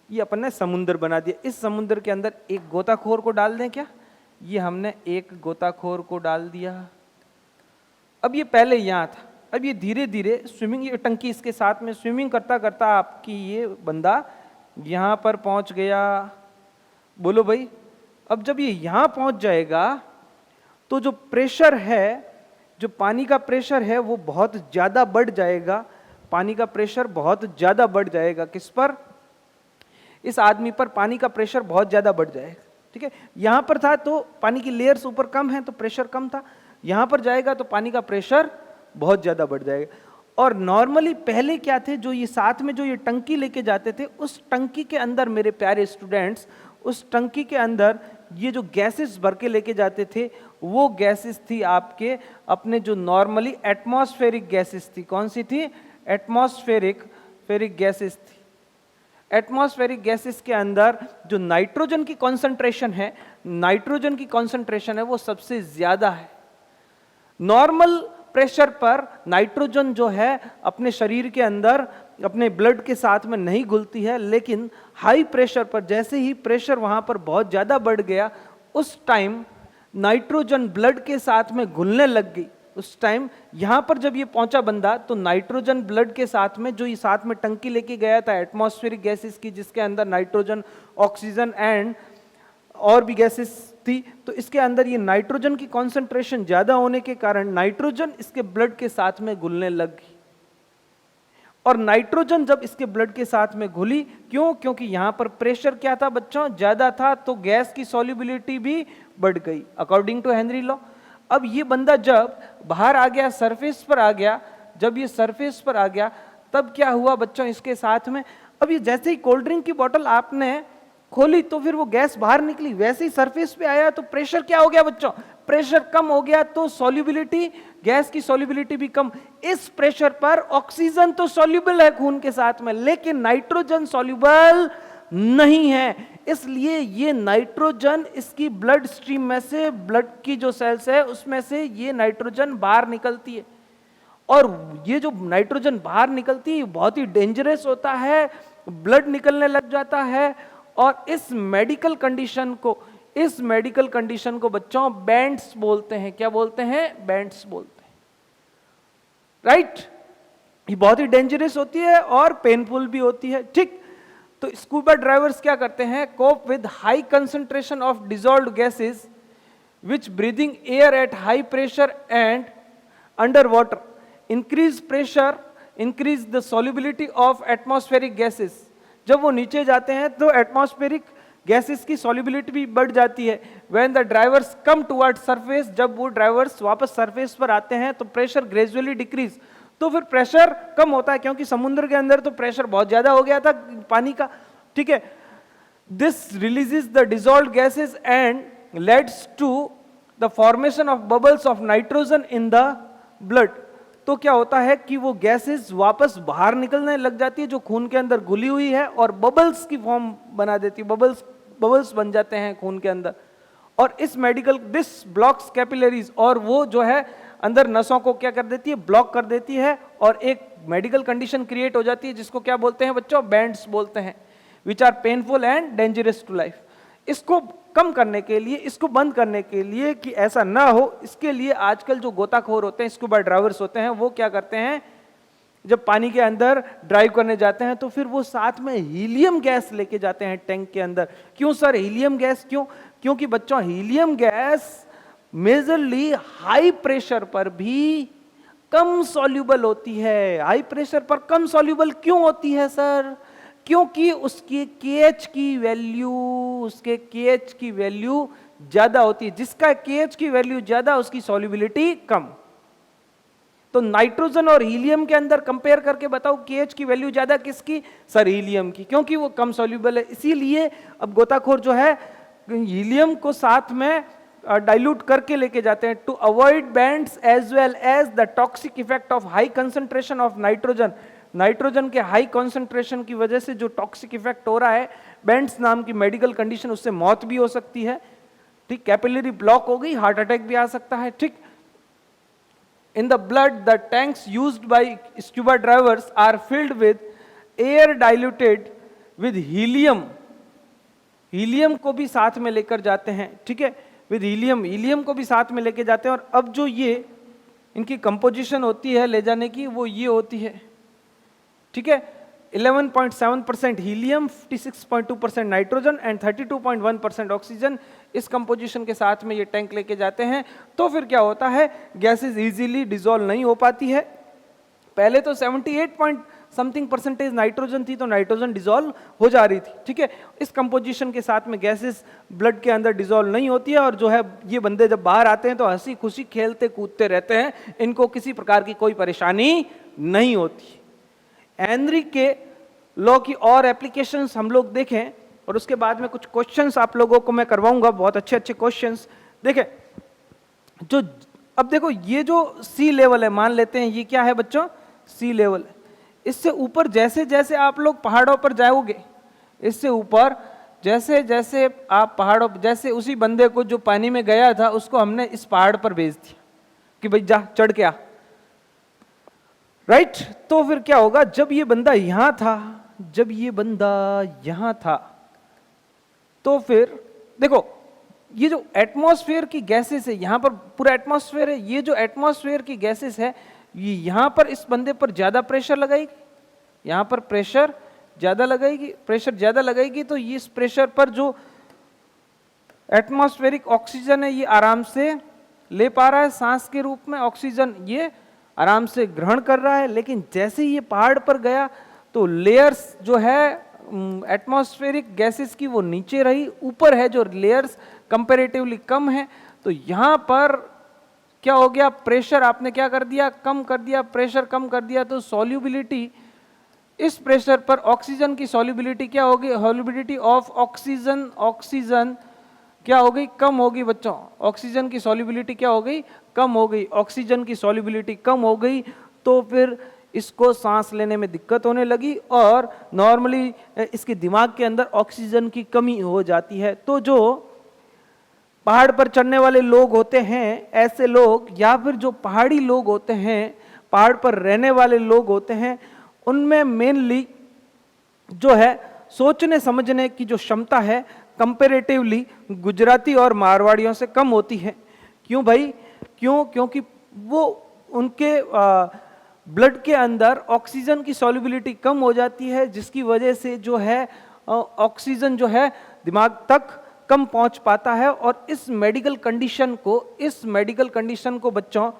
ये अपन ने समुद्र बना दिया। इस समुद्र के अंदर एक गोताखोर को डाल दें क्या? ये हमने एक गोताखोर को डाल दिया। अब ये पहले यहाँ था, अब ये धीरे धीरे स्विमिंग, ये टंकी इसके साथ में स्विमिंग करता करता आपकी ये बंदा यहाँ पर पहुँच गया। बोलो भाई, अब जब ये यहाँ पहुँच जाएगा तो जो प्रेशर है, जो पानी का प्रेशर है वो बहुत ज़्यादा बढ़ जाएगा। पानी का प्रेशर बहुत ज़्यादा बढ़ जाएगा। किस पर? इस आदमी पर पानी का प्रेशर बहुत ज़्यादा बढ़ जाएगा। ठीक है, यहाँ पर था तो पानी की लेयर्स ऊपर कम है तो प्रेशर कम था, यहाँ पर जाएगा तो पानी का प्रेशर बहुत ज़्यादा बढ़ जाएगा। और नॉर्मली पहले क्या थे, जो ये साथ में जो ये टंकी लेके जाते थे, उस टंकी के अंदर मेरे प्यारे स्टूडेंट्स, उस टंकी के अंदर ये जो गैसेस भर के लेके जाते थे वो गैसेस थी आपके अपने जो नॉर्मली एटमॉस्फेरिक गैसेस थी। कौन सी थी? एटमॉस्फेरिक गैसेस थी। एटमॉस्फेरिक गैसेस के अंदर जो नाइट्रोजन की कॉन्सेंट्रेशन है, नाइट्रोजन की कॉन्सेंट्रेशन है वो सबसे ज्यादा है। नॉर्मल प्रेशर पर नाइट्रोजन जो है अपने शरीर के अंदर अपने ब्लड के साथ में नहीं घुलती है, लेकिन हाई प्रेशर पर जैसे ही प्रेशर वहां पर बहुत ज्यादा बढ़ गया उस टाइम नाइट्रोजन ब्लड के साथ में घुलने लग गई। उस टाइम यहां पर जब ये पहुंचा बंदा तो नाइट्रोजन ब्लड के साथ में, जो ये साथ में टंकी लेके गया था एटमॉस्फेरिक गैसेस की जिसके अंदर नाइट्रोजन, ऑक्सीजन एंड और भी गैसेस थी, तो इसके अंदर ये नाइट्रोजन की कॉन्सेंट्रेशन ज्यादा होने के कारण नाइट्रोजन इसके ब्लड के साथ में घुलने लग गई। और नाइट्रोजन जब इसके ब्लड के साथ में घुली, क्यों? क्योंकि यहां पर प्रेशर क्या था बच्चों? ज्यादा था, तो गैस की सॉल्युबिलिटी भी बढ़ गई अकॉर्डिंग टू हेनरी लॉ। अब ये बंदा जब बाहर आ गया, सरफेस पर आ गया, जब ये सरफेस पर आ गया तब क्या हुआ बच्चों इसके साथ में? अब ये जैसे ही कोल्ड ड्रिंक की बोतल आपने खोली तो फिर वो गैस बाहर निकली, वैसे ही सरफेस पे आया तो प्रेशर क्या हो गया बच्चों, प्रेशर कम हो गया तो सॉल्युबिलिटी, गैस की सॉल्युबिलिटी भी कम। इस प्रेशर पर ऑक्सीजन तो सॉल्युबल है खून के साथ में, लेकिन नाइट्रोजन सॉल्युबल नहीं है। इसलिए ये नाइट्रोजन इसकी ब्लड स्ट्रीम में से, ब्लड की जो सेल्स है उसमें से ये नाइट्रोजन बाहर निकलती है, और ये जो नाइट्रोजन बाहर निकलती है बहुत ही डेंजरस होता है, ब्लड निकलने लग जाता है। और इस मेडिकल कंडीशन को बच्चों बैंड्स बोलते हैं। क्या बोलते हैं? बैंड्स बोलते हैं, राइट। ये बहुत ही डेंजरस होती है और पेनफुल भी होती है, ठीक। तो स्कूबा ड्राइवर्स क्या करते हैं? Cope with high concentration of dissolved gases which breathing air at high pressure and under water, increase pressure, increase the solubility of atmospheric gases. जब वो नीचे जाते हैं तो एटमॉस्फेरिक गैसेस की सॉल्युबिलिटी भी बढ़ जाती है। When the drivers come toward surface, जब वो ड्राइवर्स वापस सरफेस पर आते हैं तो प्रेशर ग्रेजुअली डिक्रीज, तो फिर प्रेशर कम होता है, क्योंकि समुद्र के अंदर तो प्रेशर बहुत ज्यादा हो गया था पानी का, ठीक है। This releases the dissolved gases and leads to the formation of bubbles of nitrogen in the blood. तो क्या होता है कि वो गैसेस वापस बाहर निकलने लग जाती है जो खून के अंदर घुली हुई है, और बबल्स की फॉर्म बना देती है, बबल्स बन जाते हैं खून के अंदर। और इस दिस ब्लॉक्स कैपिलरीज, और वो जो है अंदर नसों को क्या कर देती है? ब्लॉक कर देती है, और एक मेडिकल कंडीशन क्रिएट हो जाती है जिसको क्या बोलते हैं बच्चों? बैंड्स बोलते हैं, which are painful and dangerous to life. इसको कम करने के लिए, इसको बंद करने के लिए कि ऐसा ना हो, इसके लिए आजकल जो गोताखोर होते हैं, स्कूबा ड्राइवर्स होते हैं, वो क्या करते हैं? जब पानी के अंदर ड्राइव करने जाते हैं तो फिर वो साथ में हीलियम गैस लेके जाते हैं टैंक के अंदर। क्यों सर हीलियम गैस क्यों? क्योंकि बच्चों helium gas majorly high pressure पर भी कम सॉल्युबल होती है। हाई प्रेशर पर कम सॉल्युबल क्यों होती है सर? क्योंकि उसके KH की वैल्यू ज्यादा होती है। जिसका KH की वैल्यू ज्यादा, उसकी सॉल्युबिलिटी कम। तो नाइट्रोजन और हीलियम के अंदर कंपेयर करके बताओ KH की वैल्यू ज्यादा किसकी? सर हीलियम की, क्योंकि वो कम सॉल्युबल है। इसीलिए अब गोताखोर जो है हीलियम को साथ में डाइल्यूट करके लेके जाते हैं, to avoid bends as well as the toxic effect of high concentration of nitrogen. Nitrogen के हाई कंसंट्रेशन की वजह से जो टॉक्सिक इफेक्ट हो रहा है, बैंड्स नाम की मेडिकल कंडीशन, उससे मौत भी हो सकती है, ठीक। कैपिलरी ब्लॉक हो गई, हार्ट अटैक भी आ सकता है, ठीक। In the blood, the tanks used by scuba drivers are filled with air diluted with helium. Helium को भी साथ में लेकर जाते हैं, ठीक है, विद हीलियम को भी साथ में लेके जाते हैं। और अब जो ये इनकी कंपोजिशन होती है ले जाने की, वो ये होती है, ठीक है, 11.7% हीलियम, 56.2% नाइट्रोजन एंड 32.1% ऑक्सीजन। इस कंपोजिशन के साथ में ये टैंक लेके जाते हैं। तो फिर क्या होता है? गैसेस इजीली डिसॉल्व नहीं हो पाती है। पहले तो 78% नाइट्रोजन थी, तो नाइट्रोजन डिसॉल्व हो जा रही थी, ठीक है। इस कंपोजिशन के साथ में गैसेस ब्लड के अंदर डिसॉल्व नहीं होती है, और जो है ये बंदे जब बाहर आते हैं तो हंसी खुशी खेलते कूदते रहते हैं, इनको किसी प्रकार की कोई परेशानी नहीं होती। हेनरी के लॉ की और एप्लीकेशंस हम लोग देखें, और उसके बाद में कुछ क्वेश्चंस आप लोगों को मैं करवाऊंगा, बहुत अच्छे अच्छे क्वेश्चंस। देखें, जो अब देखो ये जो सी लेवल है, मान लेते हैं ये क्या है बच्चों? सी लेवल है। इससे ऊपर जैसे जैसे आप लोग पहाड़ों पर जाओगे, इससे ऊपर जैसे जैसे आप पहाड़ों, जैसे उसी बंदे को जो पानी में गया था उसको हमने इस पहाड़ पर भेज दिया कि भाई जा चढ़ के आ, राइट। तो फिर क्या होगा? जब ये बंदा यहां था, तो फिर देखो ये जो एटमॉस्फेयर की गैसेस है, यहां पर पूरा एटमॉस्फेयर है, ये जो एटमॉस्फेयर की गैसेस है, ये यहां पर इस बंदे पर ज्यादा प्रेशर लगाएगी, यहां पर प्रेशर ज्यादा लगाएगी, तो ये इस प्रेशर पर जो एटमॉस्फेरिक ऑक्सीजन है ये आराम से ले पा रहा है, सांस के रूप में ऑक्सीजन ये आराम से ग्रहण कर रहा है। लेकिन जैसे ही ये पहाड़ पर गया तो लेयर्स जो है एटमॉस्फेरिक गैसेस की वो नीचे रही, ऊपर है जो लेयर्स कंपैरेटिवली कम है। तो यहां पर क्या हो गया? प्रेशर आपने क्या कर दिया? कम कर दिया, प्रेशर कम कर दिया, तो सॉल्युबिलिटी इस प्रेशर पर ऑक्सीजन की सॉल्युबिलिटी क्या होगी, सॉल्युबिलिटी ऑफ ऑक्सीजन, ऑक्सीजन क्या हो गई, कम होगी बच्चों। ऑक्सीजन की सॉल्युबिलिटी क्या हो गई, कम हो गई। ऑक्सीजन की सॉल्युबिलिटी कम हो गई तो फिर इसको सांस लेने में दिक्कत होने लगी और नॉर्मली इसके दिमाग के अंदर ऑक्सीजन की कमी हो जाती है। तो जो पहाड़ पर चढ़ने वाले लोग होते हैं, ऐसे लोग, या फिर जो पहाड़ी लोग होते हैं, पहाड़ पर रहने वाले लोग होते हैं, उनमें मेनली जो है सोचने समझने की जो क्षमता है कंपैरेटिवली गुजराती और मारवाड़ियों से कम होती है। क्यों भाई, क्यों? क्योंकि वो उनके ब्लड के अंदर ऑक्सीजन की सॉल्युबिलिटी कम हो जाती है, जिसकी वजह से जो है ऑक्सीजन जो है दिमाग तक कम पहुंच पाता है। और इस मेडिकल कंडीशन को बच्चों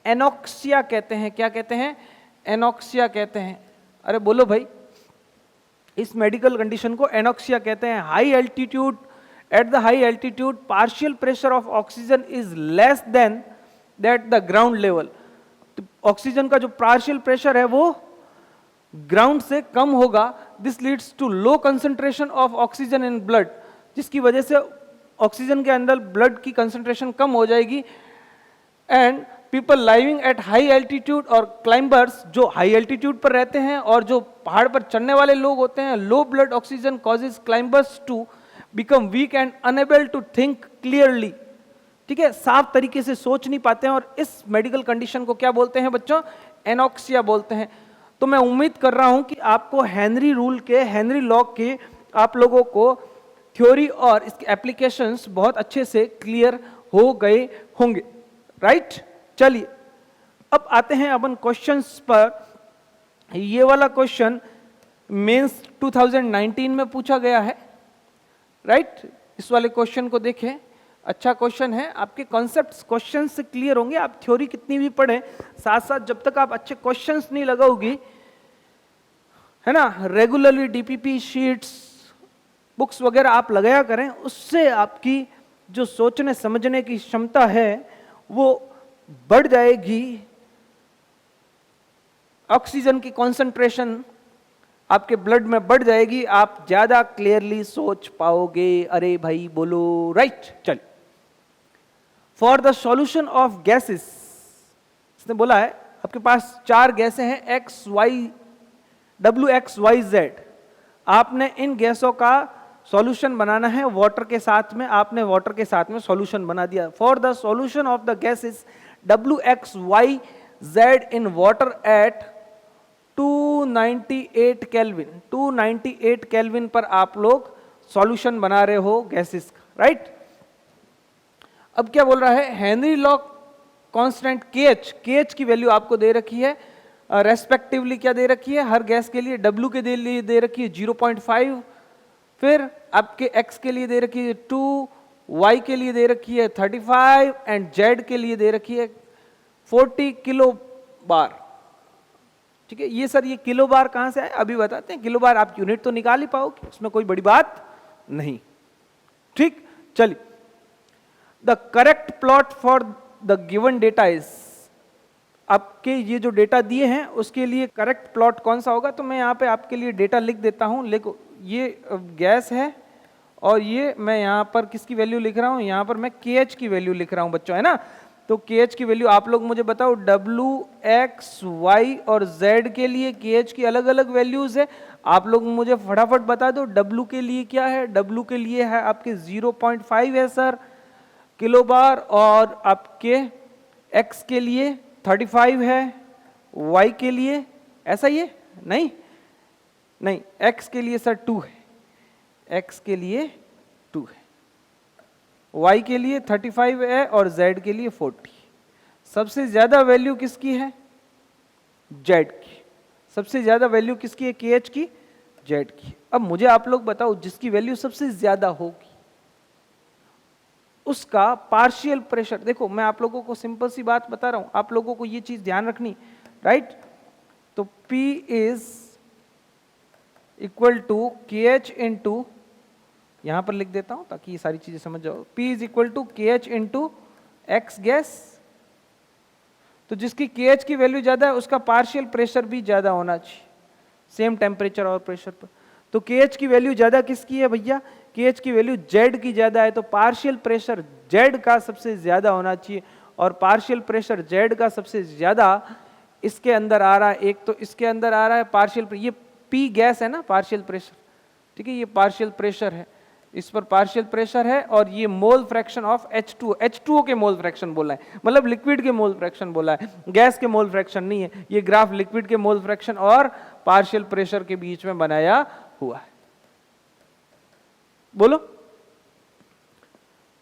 एनॉक्सिया कहते हैं। क्या कहते हैं? एनॉक्सिया कहते हैं। अरे बोलो भाई, इस मेडिकल कंडीशन को एनॉक्सिया कहते हैं। High altitude, at the high altitude partial pressure of oxygen is less than that the ground level. Oxygen का जो पार्शियल प्रेशर है वो ग्राउंड से कम होगा। This leads to low concentration of oxygen in blood, जिसकी वजह से ऑक्सीजन के अंदर ब्लड की कंसंट्रेशन कम हो जाएगी। And people living at high altitude और क्लाइंबर्स, जो हाई एल्टीट्यूड पर रहते हैं और जो पहाड़ पर चढ़ने वाले लोग होते हैं, low blood oxygen causes climbers to become weak and unable to think clearly. ठीक है, साफ तरीके से सोच नहीं पाते हैं, और इस मेडिकल कंडीशन को क्या बोलते हैं बच्चों? एनॉक्सिया बोलते हैं। तो मैं उम्मीद कर रहा हूं कि आपको हेनरी लॉ के आप लोगों को थ्योरी और इसके एप्लीकेशंस बहुत अच्छे से क्लियर हो गए होंगे, राइट? चलिए अब आते हैं अपन क्वेश्चंस पर। ये वाला क्वेश्चन मेंस 2019 में पूछा गया है, राइट? इस वाले क्वेश्चन को देखें, अच्छा क्वेश्चन है। आपके कॉन्सेप्ट्स क्वेश्चन से क्लियर होंगे। आप थ्योरी कितनी भी पढ़ें, साथ साथ जब तक आप अच्छे क्वेश्चंस नहीं लगाओगी, है ना, रेगुलरली डीपीपी शीट्स, बुक्स वगैरह आप लगाया करें, उससे आपकी जो सोचने समझने की क्षमता है वो बढ़ जाएगी। ऑक्सीजन की कॉन्सेंट्रेशन आपके ब्लड में बढ़ जाएगी, आप ज्यादा क्लियरली सोच पाओगे। अरे भाई बोलो, राइट? चलिए, for the solution of gases, इसने बोला है आपके पास 4 गैसें हैं, एक्स वाई WXYZ। आपने इन गैसों का सॉल्यूशन बनाना है वाटर के साथ में। आपने वाटर के साथ में सॉल्यूशन बना दिया। For the solution of the gases WXYZ in water at 298 kelvin, 298 kelvin पर आप लोग सॉल्यूशन बना रहे हो गैसेस का, राइट? अब क्या बोल रहा है? हेनरी लॉ कांस्टेंट KH की वैल्यू आपको दे रखी है, रेस्पेक्टिवली क्या दे रखी है हर गैस के लिए? W के लिए दे रखी है 0.5, फिर आपके X के लिए दे रखी है 2, Y के लिए दे रखी है 35 एंड Z के लिए दे रखी है 40 किलो बार। ठीक है, ये सर ये किलो बार कहां से आए अभी बताते हैं। किलो बार आप यूनिट तो निकाल ही पाओगे, उसमें कोई बड़ी बात नहीं। ठीक, चलिए, the correct plot for the given data is, आपके ये जो डेटा दिए हैं उसके लिए करेक्ट प्लॉट कौन सा होगा? तो मैं यहाँ पे आपके लिए डेटा लिख देता हूँ। देखो, ये गैस है और ये मैं यहाँ पर किसकी वैल्यू लिख रहा हूँ? यहाँ पर मैं KH की वैल्यू लिख रहा हूँ बच्चों, है ना? तो KH की वैल्यू आप लोग मुझे बताओ। WXY और Z के लिए KH की अलग अलग वैल्यूज है। आप लोग मुझे फटाफट बता दो W के लिए क्या है? W के लिए है आपके 0.5 है सर किलो बार, और आपके X के लिए 35 है, Y के लिए ऐसा ही है? नहीं, X के लिए सर 2 है, X के लिए 2 है, Y के लिए 35 है और Z के लिए 40। सबसे ज्यादा वैल्यू किसकी है? Z की। सबसे ज्यादा वैल्यू किसकी है? KH की, Z की। अब मुझे आप लोग बताओ, जिसकी वैल्यू सबसे ज्यादा होगी उसका पार्शियल प्रेशर। देखो, मैं आप लोगों को सिंपल सी बात बता रहा हूं, आप लोगों को ये चीज ध्यान रखनी, राइट? तो P is equal to KH into, यहां पर लिख देता हूं ताकि ये सारी चीजें समझ जाओ। P is equal to KH into X gas. तो जिसकी KH की वैल्यू ज्यादा है उसका पार्शियल प्रेशर भी ज्यादा होना चाहिए। सेम टेम्परेचर और प्रेशर पर। तो KH की वैल्यू ज्यादा किसकी है भैया? KH की वैल्यू Z की ज्यादा है, तो पार्शियल प्रेशर Z का सबसे ज्यादा होना चाहिए, और पार्शियल प्रेशर Z का सबसे ज्यादा इसके अंदर आ रहा है। एक तो इसके अंदर आ रहा है पार्शियल, ये P गैस है ना, पार्शियल प्रेशर, ठीक है, ये पार्शियल प्रेशर है, इस पर पार्शियल प्रेशर है, और ये मोल फ्रैक्शन ऑफ H2O के मोल फ्रैक्शन बोला है, मतलब लिक्विड के मोल फ्रैक्शन बोला है, गैस के मोल फ्रैक्शन नहीं है। ये ग्राफ लिक्विड के मोल फ्रैक्शन और पार्शियल प्रेशर के बीच में बनाया हुआ है। बोलो।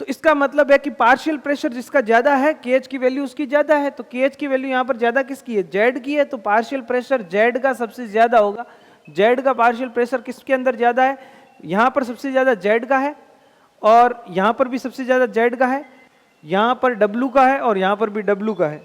तो इसका मतलब है कि पार्शियल प्रेशर जिसका ज्यादा है, KH की वैल्यू उसकी ज्यादा है, तो KH की वैल्यू यहां पर ज्यादा किसकी है? Z की है, तो पार्शियल प्रेशर Z का सबसे ज्यादा होगा। Z का पार्शियल प्रेशर किसके अंदर ज्यादा है? यहां पर सबसे ज्यादा Z का है, और यहां पर भी सबसे ज्यादा Z का है, यहां पर W का है, और यहां पर भी W का है।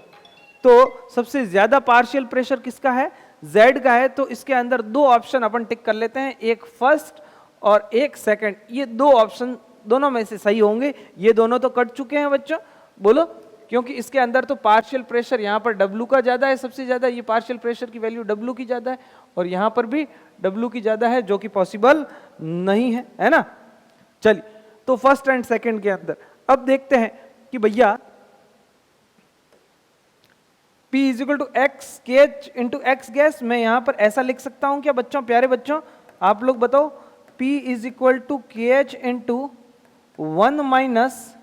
तो सबसे ज्यादा पार्शियल प्रेशर किसका है? Z का है। तो इसके अंदर दो ऑप्शन अपन टिक कर लेते हैं, एक फर्स्ट और एक सेकंड। ये दो ऑप्शन दोनों में से सही होंगे। ये दोनों तो कट चुके हैं बच्चों, बोलो, क्योंकि इसके अंदर तो पार्शियल प्रेशर यहाँ पर W का ज्यादा है, सबसे ज्यादा, ये पार्शियल प्रेशर की वैल्यू W की ज्यादा है, और यहाँ पर भी W की ज्यादा है, जो कि पॉसिबल नहीं है ना। चलिए, तो फर्स्ट एंड सेकंड के अंदर अब देखते हैं कि भैया P is equal to X KH into X gas, मैं यहां पर ऐसा लिख सकता हूं क्या बच्चों? प्यारे बच्चों, आप लोग बताओ। P is equal to KH into 1 minus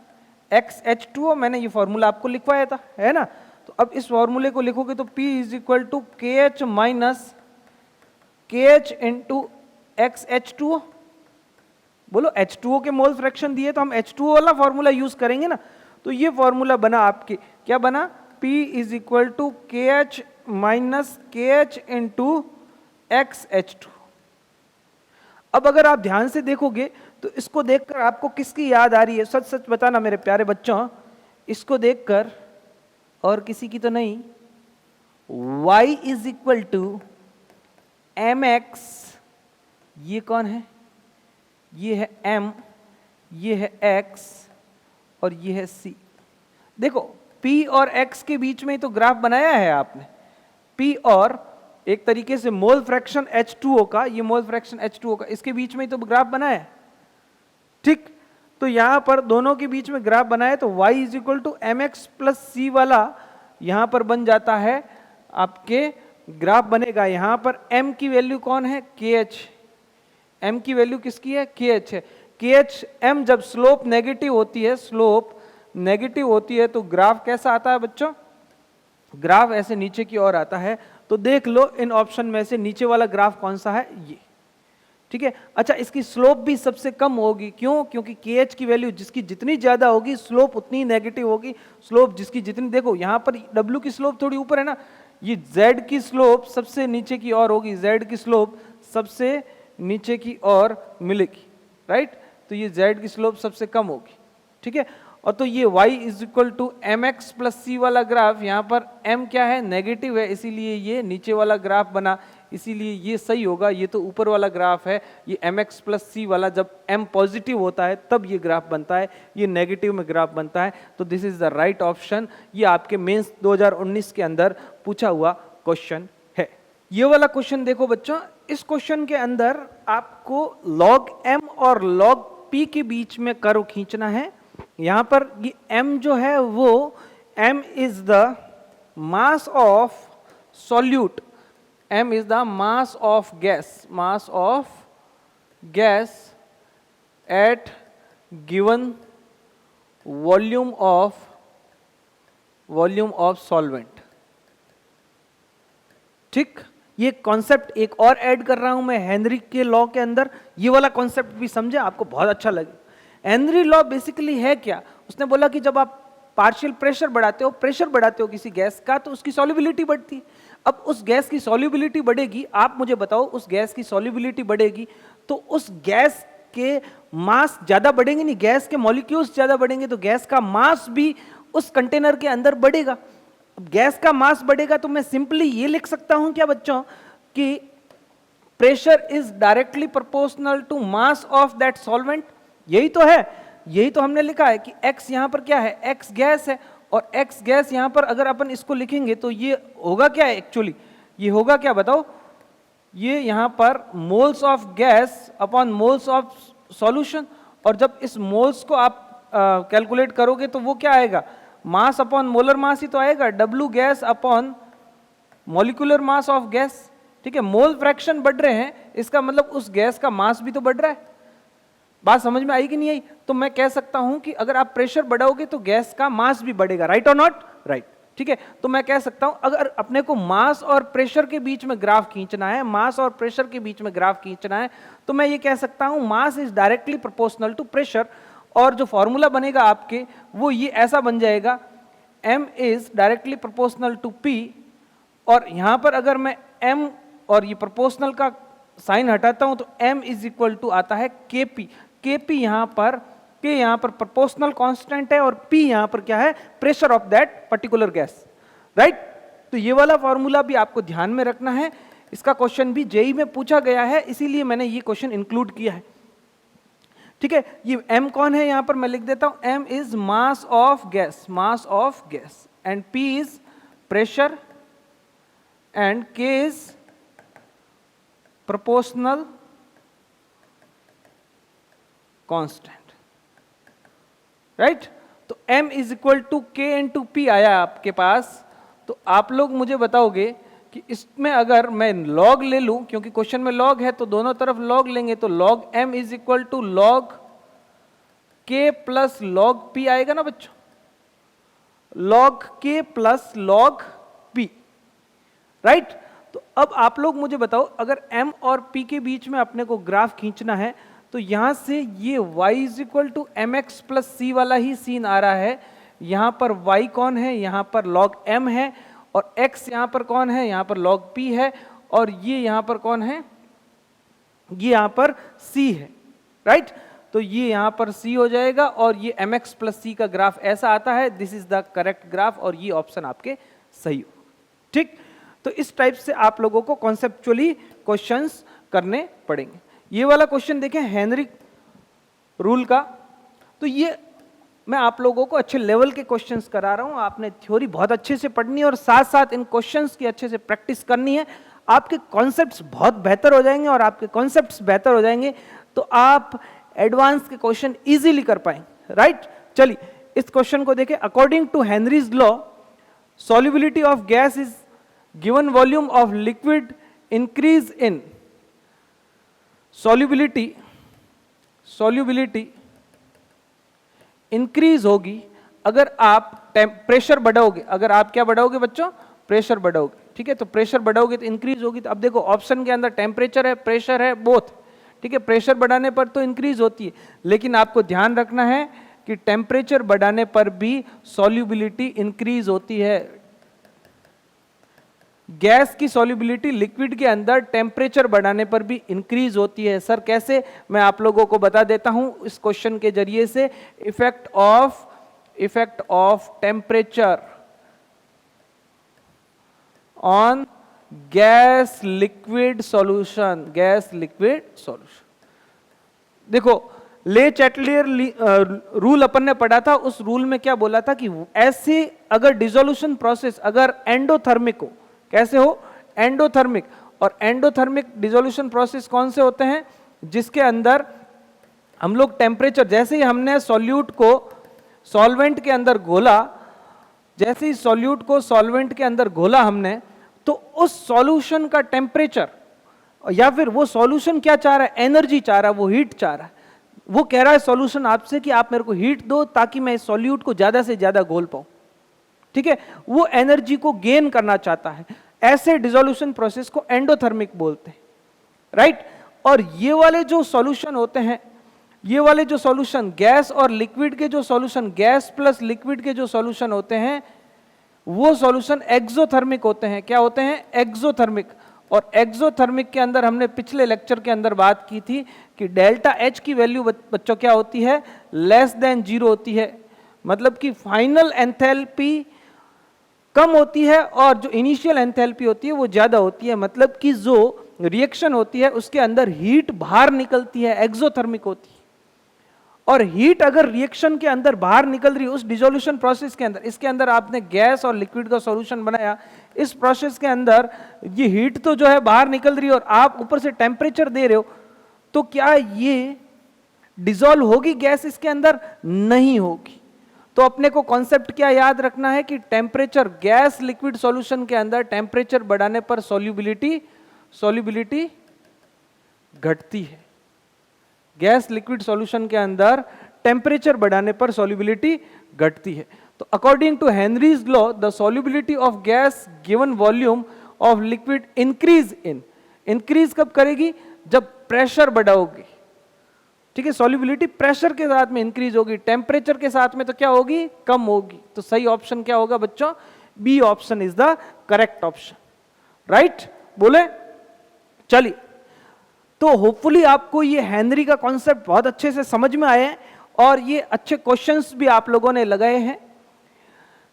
XH2O, मैंने ये फॉर्मूला आपको लिखवाया था, है ना। तो अब इस फॉर्मूले को लिखोगे तो P is equal to KH minus KH into XH2O। बोलो, H2O के मोल फ्रैक्शन दिए तो हम H2O वाला फॉर्मूला यूज करेंगे ना। तो ये फॉर्मूला बना आपके, क्या बना? P is equal to KH minus KH into XH2। अब अगर आप ध्यान से देखोगे तो इसको देखकर आपको किसकी याद आ रही है? सच सच बताना मेरे प्यारे बच्चों, इसको देखकर, और किसी की तो नहीं। Y is equal to mx, ये कौन है? ये है m, ये है x, और ये है c। देखो, P और x के बीच में ही तो ग्राफ बनाया है आपने। P और एक तरीके से मोल फ्रैक्शन H2O का, ये मोल फ्रैक्शन H2O का, इसके बीच में ही तो ग्राफ बनाया है, ठीक। तो यहां पर दोनों के बीच में ग्राफ बनाया, तो y is equal to mx plus c वाला यहां पर बन जाता है, आपके ग्राफ बनेगा। यहां पर m की वैल्यू कौन है? KH। m की वैल्यू किसकी है? KH है। KH m जब स्लोप नेगेटिव होती है, स्लोप नेगेटिव होती है, तो ग्राफ कैसा आता है बच्चों? ग्राफ ऐसे नीचे की ओर आता है। तो देख लो इन ऑप्शन में से नीचे वाला ग्राफ कौन सा है? ये, ठीक है। अच्छा, इसकी स्लोप भी सबसे कम होगी, क्यों? क्योंकि KH की वैल्यू जिसकी जितनी ज्यादा होगी, स्लोप उतनी नेगेटिव होगी। स्लोप जिसकी जितनी, देखो यहां पर W की स्लोप थोड़ी ऊपर है ना, ये Z की स्लोप सबसे नीचे की ओर होगी, Z की स्लोप सबसे नीचे की ओर मिलेगी, राइट। तो ये Z की स्लोप सबसे कम होगी, ठीक है। और तो ये y is equal to mx plus c वाला ग्राफ, यहाँ पर m क्या है? नेगेटिव है, इसीलिए ये नीचे वाला ग्राफ बना, इसीलिए ये सही होगा। ये तो ऊपर वाला ग्राफ है, ये mx प्लस c वाला, जब m पॉजिटिव होता है तब ये ग्राफ बनता है, ये नेगेटिव में ग्राफ बनता है। तो this is the right option. ये आपके मेंस 2019 के अंदर पूछा हुआ क्वेश्चन है। ये वाला क्वेश्चन देखो बच्चों, इस क्वेश्चन के अंदर आपको log m और log p के बीच में कर्व खींचना है। यहां पर ये m जो है वो m is the mass of solute, m is the mass of gas at given volume of solvent, ठीक। ये कॉन्सेप्ट एक और ऐड कर रहा हूं मैं हेनरी के लॉ के अंदर, ये वाला कॉन्सेप्ट भी समझे, आपको बहुत अच्छा लगे। हेनरी लॉ बेसिकली है क्या? उसने बोला कि जब आप पार्शियल प्रेशर बढ़ाते हो किसी गैस का, तो उसकी सॉल्युबिलिटी बढ़ती है। अब उस गैस की सॉल्युबिलिटी बढ़ेगी, आप मुझे बताओ, उस गैस की सॉल्युबिलिटी बढ़ेगी तो उस गैस के मास ज्यादा बढ़ेंगे, नहीं, गैस के मॉलिक्यूल्स ज्यादा बढ़ेंगे, तो गैस का मास भी उस कंटेनर के अंदर बढ़ेगा। अब गैस का मास बढ़ेगा तो मैं सिंपली ये लिख सकता हूं क्या बच्चों कि pressure is directly proportional to mass of that solvent. यही तो है, यही तो हमने लिखा है कि x यहां पर क्या है? x गैस है, और x गैस यहां पर अगर अपन इसको लिखेंगे तो ये होगा क्या है? एक्चुअली ये होगा क्या बताओ? ये यहाँ पर moles of gas upon moles of solution, और जब इस मोल्स को आप कैलकुलेट करोगे तो वो क्या आएगा, मास अपॉन मोलर मास ही तो आएगा, W gas upon molecular mass of gas. ठीक है, मोल फ्रैक्शन बढ़ रहे हैं, इसका मतलब उस गैस का मास भी तो बढ़ रहा है। बात समझ में आई कि नहीं आई? तो मैं कह सकता हूं कि अगर आप प्रेशर बढ़ाओगे तो गैस का मास भी बढ़ेगा, राइट और नॉट? राइट। ठीक है, तो मैं कह सकता हूं अगर अपने को मास और प्रेशर के बीच में ग्राफ खींचना है, मास और प्रेशर के बीच में ग्राफ खींचना है, तो मैं ये कह सकता हूं mass is directly proportional to pressure, और जो फॉर्मूला बनेगा आपके वो ये ऐसा बन जाएगा, m is directly proportional to p, और यहां पर अगर मैं m और ये प्रोपोर्शनल का साइन हटाता हूं तो m इज इक्वल टू आता है kp। kp यहां पर k यहां पर प्रोपोर्शनल कांस्टेंट है और p यहां पर क्या है, pressure of that particular gas, right. तो ये वाला फॉर्मूला भी आपको ध्यान में रखना है, इसका क्वेश्चन भी जेईई में पूछा गया है, इसीलिए मैंने ये क्वेश्चन इंक्लूड किया है। ठीक है, ये m कौन है, यहां पर मैं लिख देता हूं, m is mass of gas, mass of gas, and p is pressure, and k is proportional constant, right. तो m is equal to k into p आया आपके पास। तो आप लोग मुझे बताओगे कि इसमें अगर मैं लॉग ले लूं, क्योंकि क्वेश्चन में लॉग है तो दोनों तरफ लॉग लेंगे, तो log m is equal to log k plus log p आएगा ना बच्चों, log k plus log p, right. तो अब आप लोग मुझे बताओ, अगर m और p के बीच में अपने को ग्राफ खींचना है तो यहां से ये y is equal to m x plus c वाला ही सीन आ रहा है। यहां पर y कौन है, यहां पर log m है, और x यहां पर कौन है, यहां पर log p है, और ये यहां पर कौन है, ये यहां पर c है, राइट। तो ये यहां पर c हो जाएगा, और ये mx प्लस c का ग्राफ ऐसा आता है, this is the correct graph, और ये ऑप्शन आपके सही हो। ठीक, तो इस टाइप से आप लोगों को कॉन्सेप्चुअली क्वेश्चंस करने पड़ेंगे। ये वाला क्वेश्चन देखें हेनरी रूल का, तो ये मैं आप लोगों को अच्छे लेवल के क्वेश्चंस करा रहा हूं, आपने थ्योरी बहुत अच्छे से पढ़नी है और साथ साथ इन क्वेश्चंस की अच्छे से प्रैक्टिस करनी है। आपके कॉन्सेप्ट्स बहुत बेहतर हो जाएंगे, और आपके कॉन्सेप्ट्स बेहतर हो जाएंगे तो आप एडवांस के क्वेश्चन इजीली कर पाएंगे, राइट। चलिए इस क्वेश्चन को देखें। According to Henry's law, solubility of gas is given volume of liquid increase in solubility increase होगी अगर आप प्रेशर बढ़ाओगे। अगर आप क्या बढ़ाओगे बच्चों, प्रेशर बढ़ाओगे, ठीक है। तो प्रेशर बढ़ाओगे तो इंक्रीज होगी। तो अब देखो ऑप्शन के अंदर टेम्परेचर है, प्रेशर है, बोथ, ठीक है। प्रेशर बढ़ाने पर तो इंक्रीज होती है, लेकिन आपको ध्यान रखना है कि टेम्परेचर बढ़ाने पर भी सॉल्युबिलिटी इंक्रीज होती है। गैस की सॉल्युबिलिटी लिक्विड के अंदर टेम्परेचर बढ़ाने पर भी इंक्रीज होती है। सर कैसे, मैं आप लोगों को बता देता हूं इस क्वेश्चन के जरिए से। Effect of temperature on gas liquid solution, gas liquid solution. देखो ले चैटलियर रूल अपन ने पढ़ा था, उस रूल में क्या बोला था कि ऐसे अगर डिसोल्यूशन प्रोसेस अगर एंडोथर्मिक हो, कैसे हो, एंडोथर्मिक। और एंडोथर्मिक डिसोल्यूशन प्रोसेस कौन से होते हैं, जिसके अंदर हम लोग टेम्परेचर, जैसे ही हमने सॉल्यूट को सॉल्वेंट के अंदर घोला, जैसे ही सॉल्यूट को सॉल्वेंट के अंदर घोला हमने, तो उस सॉल्यूशन का टेम्परेचर, या फिर वो सॉल्यूशन क्या चाह रहा है, एनर्जी चाह रहा है, वो हीट चाह रहा है। वो कह रहा है सॉल्यूशन आपसे कि आप मेरे को हीट दो ताकि मैं इस सॉल्यूट को ज्यादा से ज्यादा घोल पाऊं, ठीक है। वो एनर्जी को गेन करना चाहता है। ऐसे डिसोल्यूशन प्रोसेस को एंडोथर्मिक बोलते हैं, राइट। और ये वाले जो सॉल्यूशन होते हैं, ये वाले जो सॉल्यूशन गैस और लिक्विड के जो सॉल्यूशन, गैस प्लस लिक्विड के जो सॉल्यूशन होते हैं, वो सॉल्यूशन एक्सोथर्मिक होते हैं। क्या होते हैं, एक्सोथर्मिक। और एक्सोथर्मिक के अंदर हमने पिछले लेक्चर के अंदर बात की थी कि डेल्टा एच की वैल्यू बच्चों क्या होती है, लेस देन 0 होती है। मतलब कि फाइनल एंथैल्पी कम होती है और जो इनिशियल एंथैल्पी होती है वो ज्यादा होती है। मतलब कि जो रिएक्शन होती है उसके अंदर हीट बाहर निकलती है, एक्सोथर्मिक होती है। और हीट अगर रिएक्शन के अंदर बाहर निकल रही है उस डिसोल्यूशन प्रोसेस के अंदर, इसके अंदर आपने गैस और लिक्विड का सॉल्यूशन बनाया, इस प्रोसेस के अंदर ये हीट तो जो है बाहर निकल रही है और आप ऊपर से टेम्परेचर दे रहे हो, तो क्या ये डिसॉल्व होगी गैस इसके अंदर? नहीं होगी। तो अपने को कॉन्सेप्ट क्या याद रखना है कि टेम्परेचर, गैस लिक्विड सॉल्यूशन के अंदर टेम्परेचर बढ़ाने पर सॉल्युबिलिटी घटती है। गैस लिक्विड सॉल्यूशन के अंदर टेम्परेचर बढ़ाने पर सॉल्युबिलिटी घटती है। तो according to Henry's law, the solubility of gas given volume of liquid increase कब करेगी? जब प्रेशर बढ़ाओगे। ठीक है, सॉल्युबिलिटी प्रेशर के साथ में इंक्रीज होगी, टेम्परेचर के साथ में तो क्या होगी? कम होगी। तो सही ऑप्शन क्या होगा बच्चों? B option is the correct option. Right बोले? चलिए, तो होपफुली आपको ये हेनरी का कॉन्सेप्ट बहुत अच्छे से समझ में आया है और ये अच्छे क्वेश्चंस भी आप लोगों ने लगाए हैं।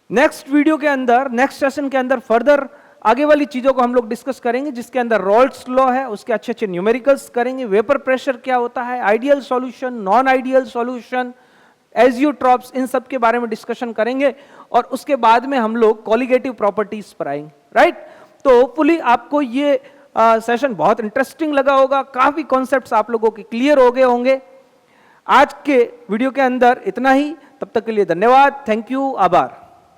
नेक्स्ट वीडियो के अंदर, नेक्स्ट सेशन के अंदर फर्दर आगे वाली चीजों को हम लोग डिस्कस करेंगे, जिसके अंदर रॉल्स लॉ है, उसके अच्छे अच्छे न्यूमेरिकल्स करेंगे, वेपर प्रेशर क्या होता है, ideal solution, non ideal solution, azeotropes, इन सब के बारे में डिस्कशन करेंगे और उसके बाद में हम लोग कॉलिगेटिव प्रॉपर्टीज पर आएंगे। राइट, तो होपफुली आपको ये सेशन बहुत इंटरेस्टिंग लगा होगा, काफी कॉन्सेप्ट्स आप लोगों के क्लियर हो गए होंगे। आज के वीडियो के अंदर इतना ही, तब तक के लिए धन्यवाद, थैंक यू, आभार।